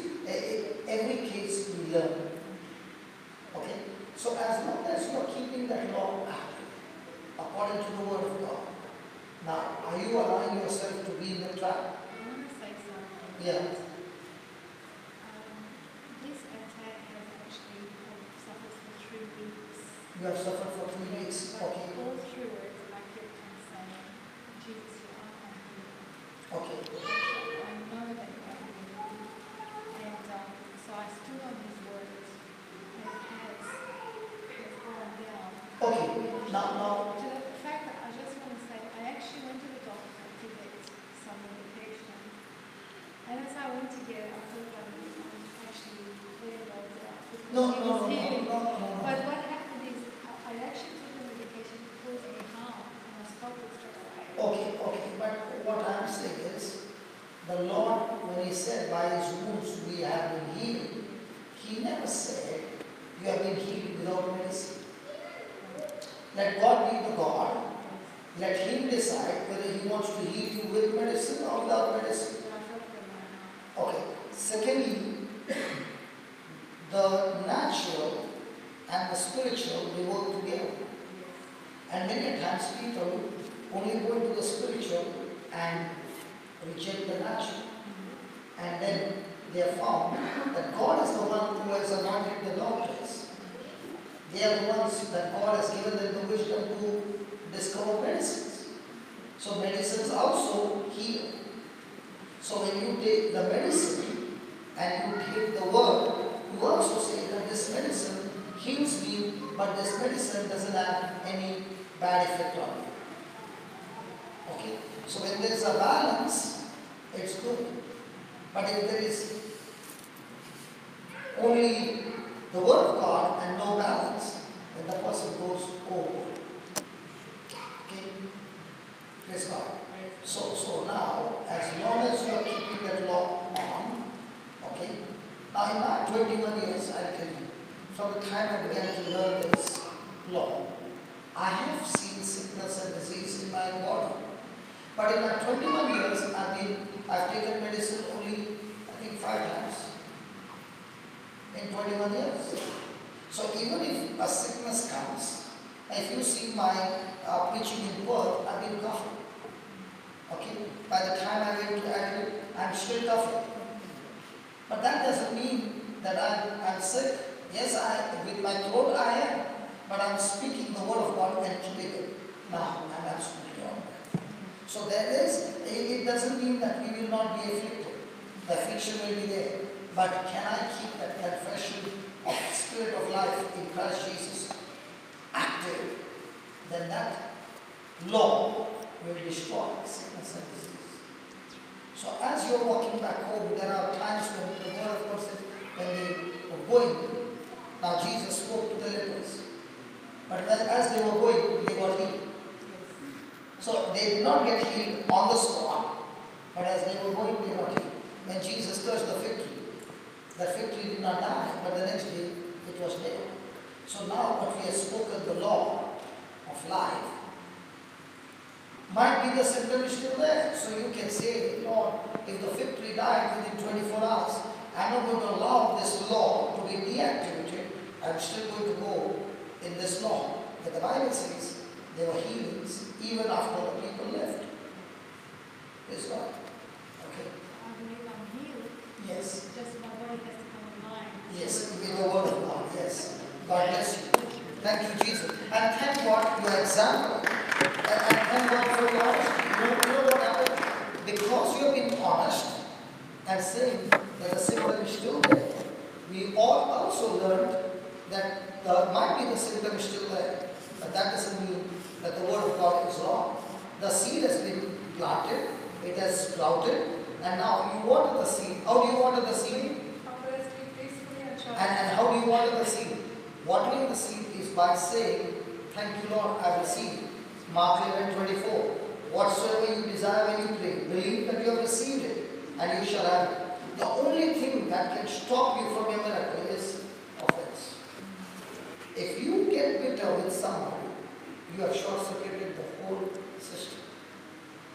every case we learn. Okay? So as long as you are keeping that law active, according to the word of God, now are you allowing yourself to be in the trap? I want to say something. Yeah. This attack has actually suffered for 3 weeks. You have suffered for 3 weeks. But Okay. all through it, I kept on saying, Jesus, you are my healer. Okay. I know that you are healer. And so I stood on His words, and it has gone down. Okay. Now. To the fact that I just want to say, I actually went to the doctor to get some medication. And as I went to get it, I thought I was actually clear about it. No. But what happened is, I actually took the medication to cause me harm, and I stopped it straight away. Okay. But what I'm saying is, the Lord, when He said, by His wounds we have been healed, He never said, you have been healed without medicine. Let God be the God. Let Him decide whether He wants to heal you with medicine or without medicine. But I felt it in my heart. Okay. Secondly, the natural and the spiritual, they work together. And many times people only go into the spiritual and reject the natural. And then they have found that God is the one who has anointed the doctors. They are the ones that God has given them the wisdom to discover medicines. So medicines also heal. So when you take the medicine, and you take the word, you also say that this medicine heals me, but this medicine doesn't have any bad effect on me. Okay? So when there is a balance, it's good. But if there is only the word of God and no balance, then the person goes overboard. Okay? Praise God. So now, as long as you are keeping that law on, okay? Now in my 21 years, I tell you, from the time I began to learn this law, I have seen sickness and disease in my body. But in my 21 years, I've taken medicine only, I think, 5 times. In 21 years. So even if a sickness comes, if you see my preaching in Perth, I've been coughing. Okay? By the time I went to Adelaide, I'm still coughing. But that doesn't mean that I'm sick. Yes, with my throat I am. But I'm speaking the word of God and keeping it. Now, I'm absolutely on that. So it doesn't mean that we will not be afflicted. The affliction will be there. But can I keep that confession of the Spirit of life in Christ Jesus active? Then that law will destroy sickness and disease. So as you're walking back home, there are times when the word of God says, when they were going, now Jesus spoke to the lepers. But as they were going, they got healed. So they did not get healed on the spot, but as they were going, they got healed. When Jesus cursed the fig tree, the fig tree did not die, but the next day it was dead. So now what we have spoken, the law of life, might be the symptom is still there. So you can say, Lord, if the fig tree died within 24 hours, I'm not going to allow this law to be deactivated. I'm still going to go in this law. But the Bible says there were healings even after the people left. Praise God. Okay. When I'm healed, Yes. just my body has to come alive. Yes, with the word of God. Yes. God bless you. Thank you, Jesus. And thank God your example. And thank God for your honesty. You know what happened? Because you have been honest and saying that the symptom is still there, we all also learned that there might be the symptom is still there. But that doesn't mean that the word of God is wrong. The seed has been planted, it has sprouted, and now you water the seed. How do you water the seed? And how do you water the seed? Watering the seed is by saying, thank you Lord, I receive it. Mark 11:24. Whatsoever you desire when you pray, believe that you have received it, and you shall have it. The only thing that can stop you from your miracle is offense. If you get bitter with somebody, you have short-circuited the whole system.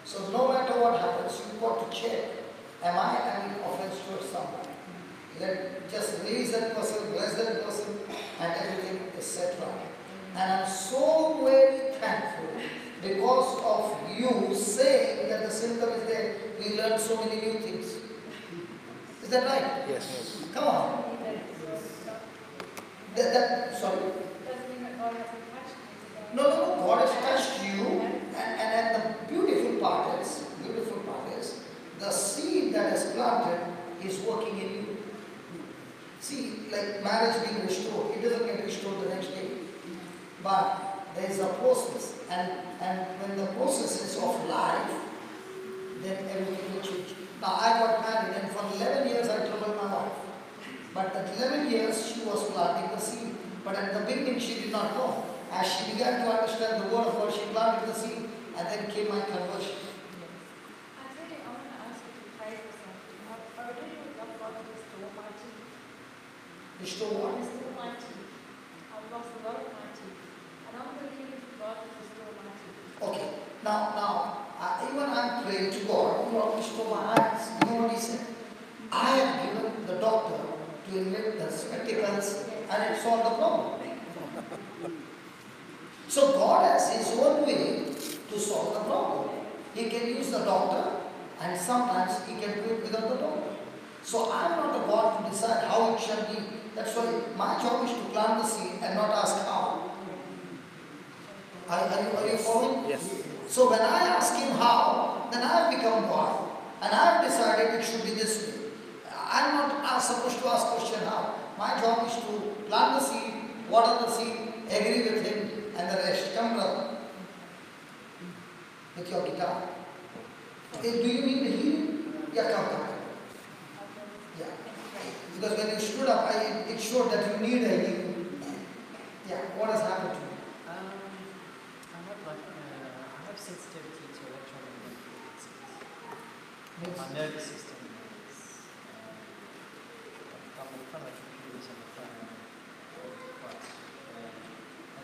So no matter what happens, you've got to check, am I having offense towards somebody? Just release that person, bless that person, and everything is set right. And I'm so very thankful because of you saying that the symptom is there, we learn so many new things. Is that right? Yes. Come on. Sorry? Doesn't mean that God hasn't touched me. No, God has touched you, and the beautiful part is, the seed that is planted is working in you. See, like marriage being restored, it doesn't get restored the next day. But there is a process, and when the process is of life, then everything will change. Now I got married, and for 11 years I troubled my wife. But at 11 years she was planting the seed. But at the beginning she did not know. As she began to understand the word of God, she planted the seed, and then came my conversion. Actually, I want to ask you to pray for something. I really would love God to restore my teeth. Restore what? Restore my teeth. I've lost a lot of my teeth. And I'm looking for God to restore my teeth. Okay. Now, even I'm praying to God, Lord, restore my eyes. You know what he said? I have given the doctor to invent the spectacles, and it solved the problem. So God has his own way to solve the problem. He can use the doctor, and sometimes he can do it without the doctor. So I'm not the God to decide how it shall be. That's why my job is to plant the seed and not ask how. Are you following? Yes. So when I ask him how, then I have become God. And I have decided it should be this way. I'm not supposed to ask question how. My job is to plant the seed, water the seed, agree with him, and the rest. Come, brother, with your guitar. Do you need the healing? Yeah, come. Yeah. Because when you stood up, it showed that you need a healing. Yeah. What has happened to you? I have sensitivity to electromagnetic frequencies. Yes. My nervous system is I'm in front of computers on the phone, but at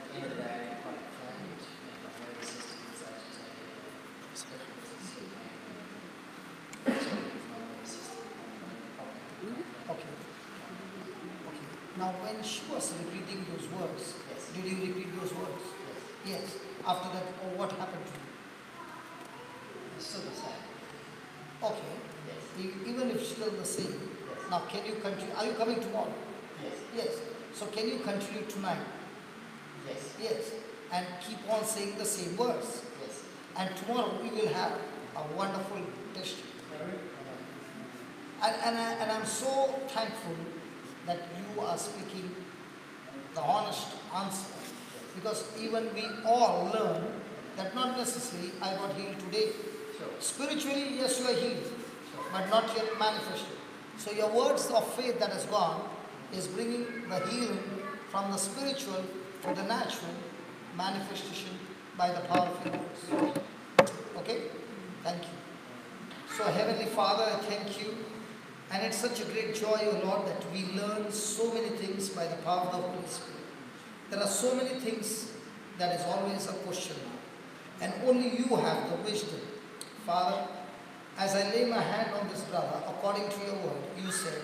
the end of the day, I'm quite inflamed, and my nervous system is agitated, especially if it's my nervous system. Okay. Now, when she was repeating those words, Yes. did you repeat those words? Yes. Yes. After that, what happened to you? It's still the same. Okay. Yes. Even if still the same. Yes. Now, can you continue? Are you coming tomorrow? Yes. Yes. So, can you continue tonight? Yes. Yes. And keep on saying the same words. Yes. And tomorrow we will have a wonderful testimony. And I'm so thankful that you are speaking the honest answer. Because even we all learn that not necessarily I got healed today. Sure. Spiritually, yes, you are healed, but not yet manifested. So your words of faith that has gone is bringing the healing from the spiritual to the natural manifestation by the power of your words. Okay? Thank you. So Heavenly Father, I thank you. And it's such a great joy, O Lord, that we learn so many things by the power of the Holy Spirit. There are so many things that is always a question mark. And only you have the wisdom. Father, as I lay my hand on this brother, according to your word, you said,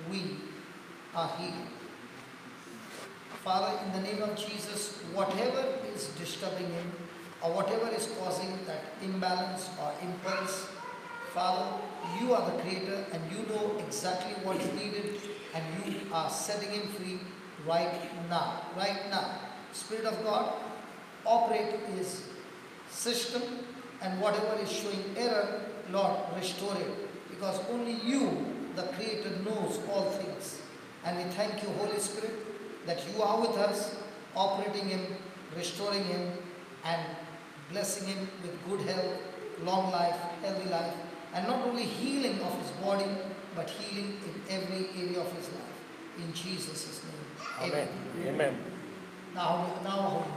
we are healed. Father, in the name of Jesus, whatever is disturbing him, or whatever is causing that imbalance or impulse, Father, you are the creator and you know exactly what is needed, and you are setting him free right now. Right now. Spirit of God, operate his system, and whatever is showing error, Lord, restore it. Because only you, the creator, knows all things. And we thank you, Holy Spirit, that you are with us, operating him, restoring him, and blessing him with good health, long life, healthy life, and not only healing of his body, but healing in every area of his life. In Jesus' name. Amen. Amen. Now how do you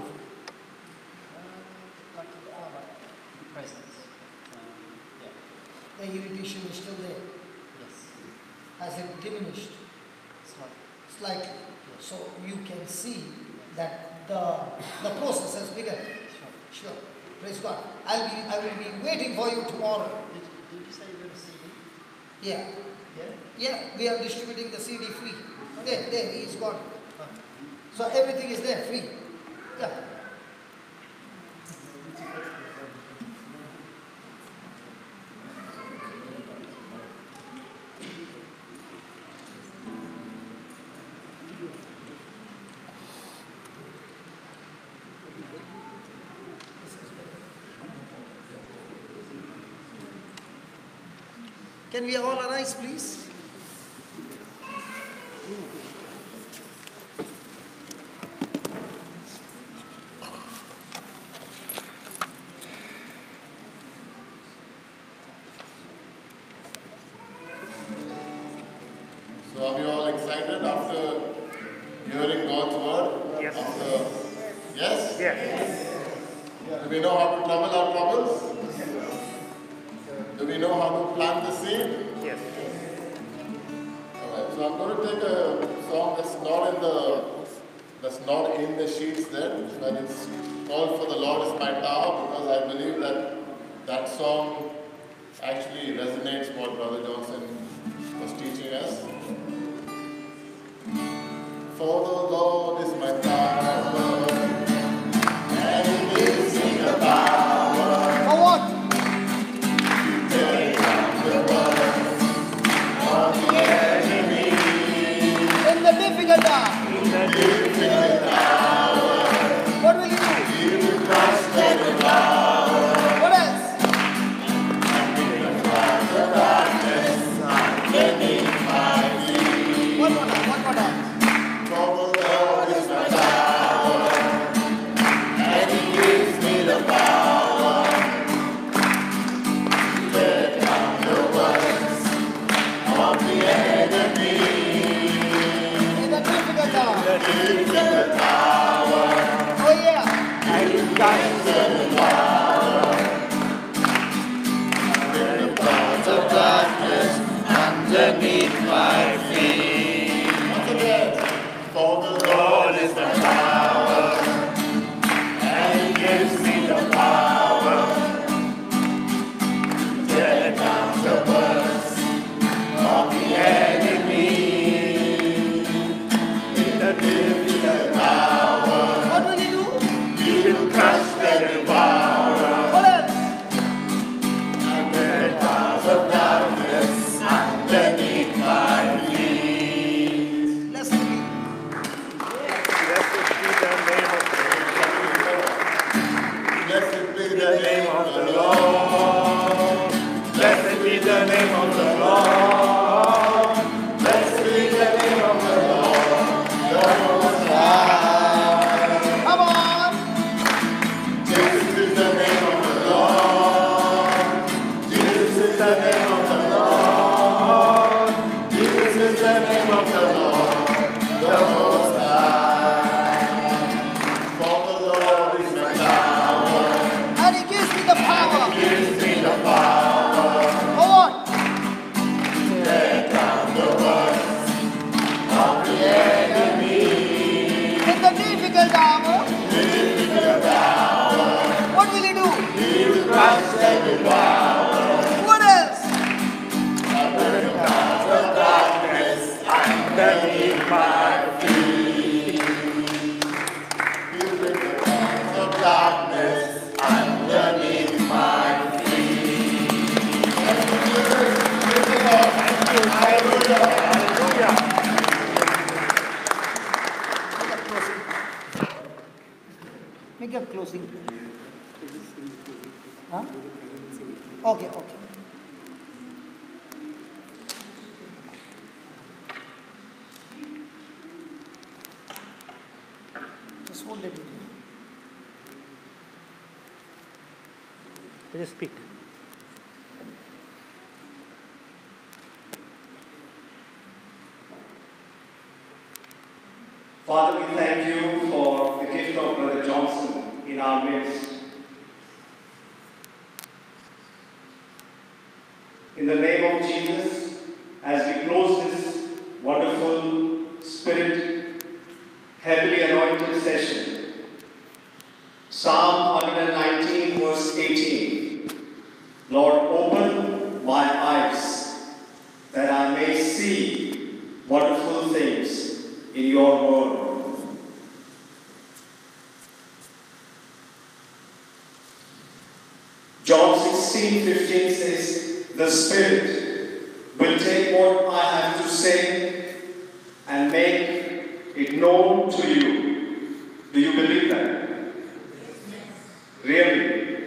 feel? Like a presence. Yeah. The irritation is still there. Yes. Has it diminished Slightly. slightly? So you can see that the process has begun. Sure. Sure. Praise God. I will be waiting for you tomorrow. Did you say you were going to see me? Yeah. Yeah? Yeah, we are distributing the CD free. There, he is gone. Oh. So everything is there, free. Yeah. Can we all arise, please? So are we all excited after hearing God's word? Yes. Yes? Yes. Do we know how to trouble our troubles? Do we know how to plant the seed? Yes. Alright, so I'm going to take a song that's not in the sheets there, but it's called For the Lord is My Tower, because I believe that song actually resonates what Brother Johnson was teaching us. For the Lord is my tower, and He gives me the power. For what? Tear down the walls of the enemy. In the difficult hour. Difficult hour, What will you do? He will crush the devour. What else? And in the darkness, I can Underneath my feet. For the Lord is the power, and He gives me the power to tear down the works of the enemy. In the difficult hour, What will He do? He will crush the devourer. What else? And the powers of darkness underneath my feet. Let's repeat. Blessed be the name of the Lord. Blessed be the name of the Lord. Blessed be the name of the Lord. The Most High. Come on. Jesus is the name of the Lord. Jesus is the name of the Lord. Jesus is the name of the Lord. The Most High. For the Lord is my power. And He gives me the power. Gives me the power. Go on. Tear down the works of the enemy. In the difficult hour, Difficult hour, what will He do? He will crush the devourer. What else? Under the powers of darkness, underneath my feet. He will bring the powers of darkness underneath my feet. Hallelujah. Make a closing. Huh? Okay, okay. Just hold it. Just speak. Father, we thank you for the gift of Brother Johnson in our midst. In the name of Jesus, as we close this wonderful Spirit, heavily anointed session, Psalm 119 verse 18, Lord, open my eyes that I may see wonderful things in your word. John 16:15 says, the Spirit will take what I have to say and make it known to you. Do you believe that? Really?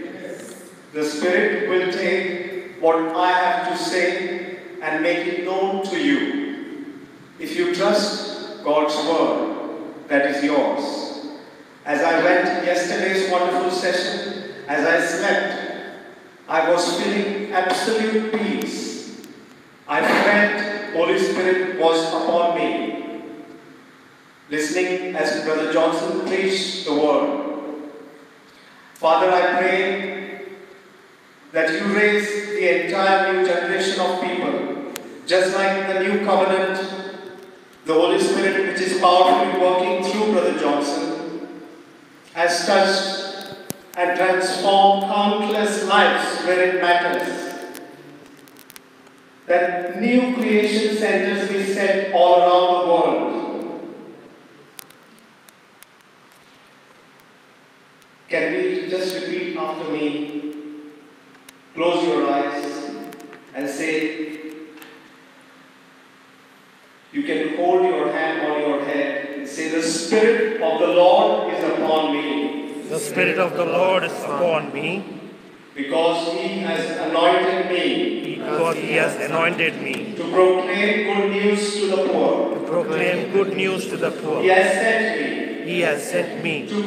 The Spirit will take what I have to say and make it known to you. If you trust God's word, that is yours. As I went yesterday's wonderful session, as I slept, I was feeling absolute peace. I felt Holy Spirit was upon me. Listening as Brother Johnson preached the word. Father, I pray that you raise the entire new generation of people, just like the new covenant, the Holy Spirit which is powerfully working through Brother Johnson, has touched and transformed countless lives where it matters. That new creation centers be set all around the world. Can we just repeat after me? Close your eyes and say, you can hold your hand on your head and say, the Spirit of the Lord is upon me. The Spirit of the Lord is upon me, because He has anointed me because He has anointed me to proclaim good news to the poor. to proclaim good news to the He poor. has sent me He has sent me to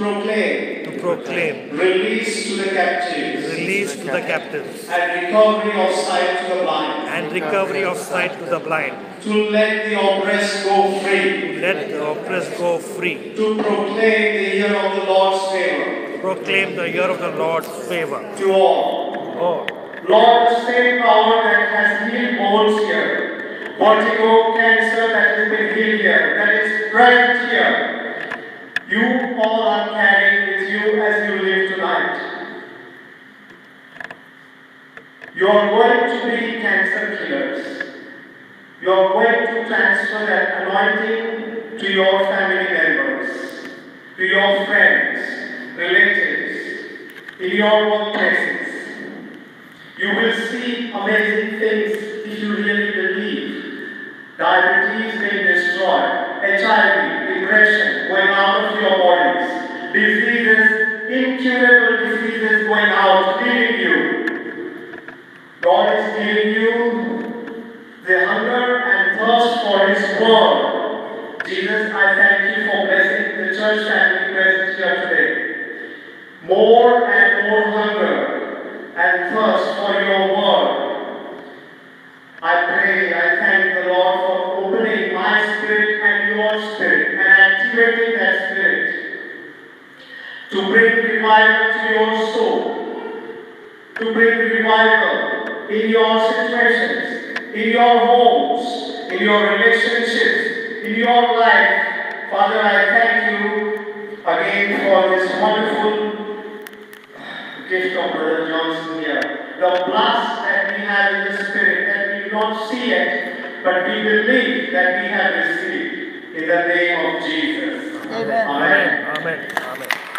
proclaim release to the captives to the captives, and recovery of sight to the blind, and recovery of sight to the blind, to let the oppressed go free, let the oppressed go free, to proclaim the year of the Lord's favor, proclaim the year of the Lord's favor. To all. Oh, Lord, the same power that has healed bones here, vertigo, cancer that has been healed here, that is present here, you all are carrying with you as you live tonight. You are going to be cancer killers. You are going to transfer that anointing to your family members, to your friends, relatives, in your workplaces. You will see amazing things if you really believe. Diabetes being destroyed, HIV, depression going out of your bodies, diseases, incurable diseases going out, leaving you. God is giving you the hunger and thirst for His Word. Jesus, I thank you for blessing the church family present here today. More and more hunger and thirst for your word. I pray, I thank the Lord for opening my spirit and your spirit and activating that spirit to bring revival to your soul, to bring revival in your situations, in your homes, in your relationships, in your life. Father, I thank you again for this wonderful gift of Brother Johnson here. The blast that we have in the Spirit, that we do not see it, but we believe that we have received in the name of Jesus. Amen. Amen. amen, amen.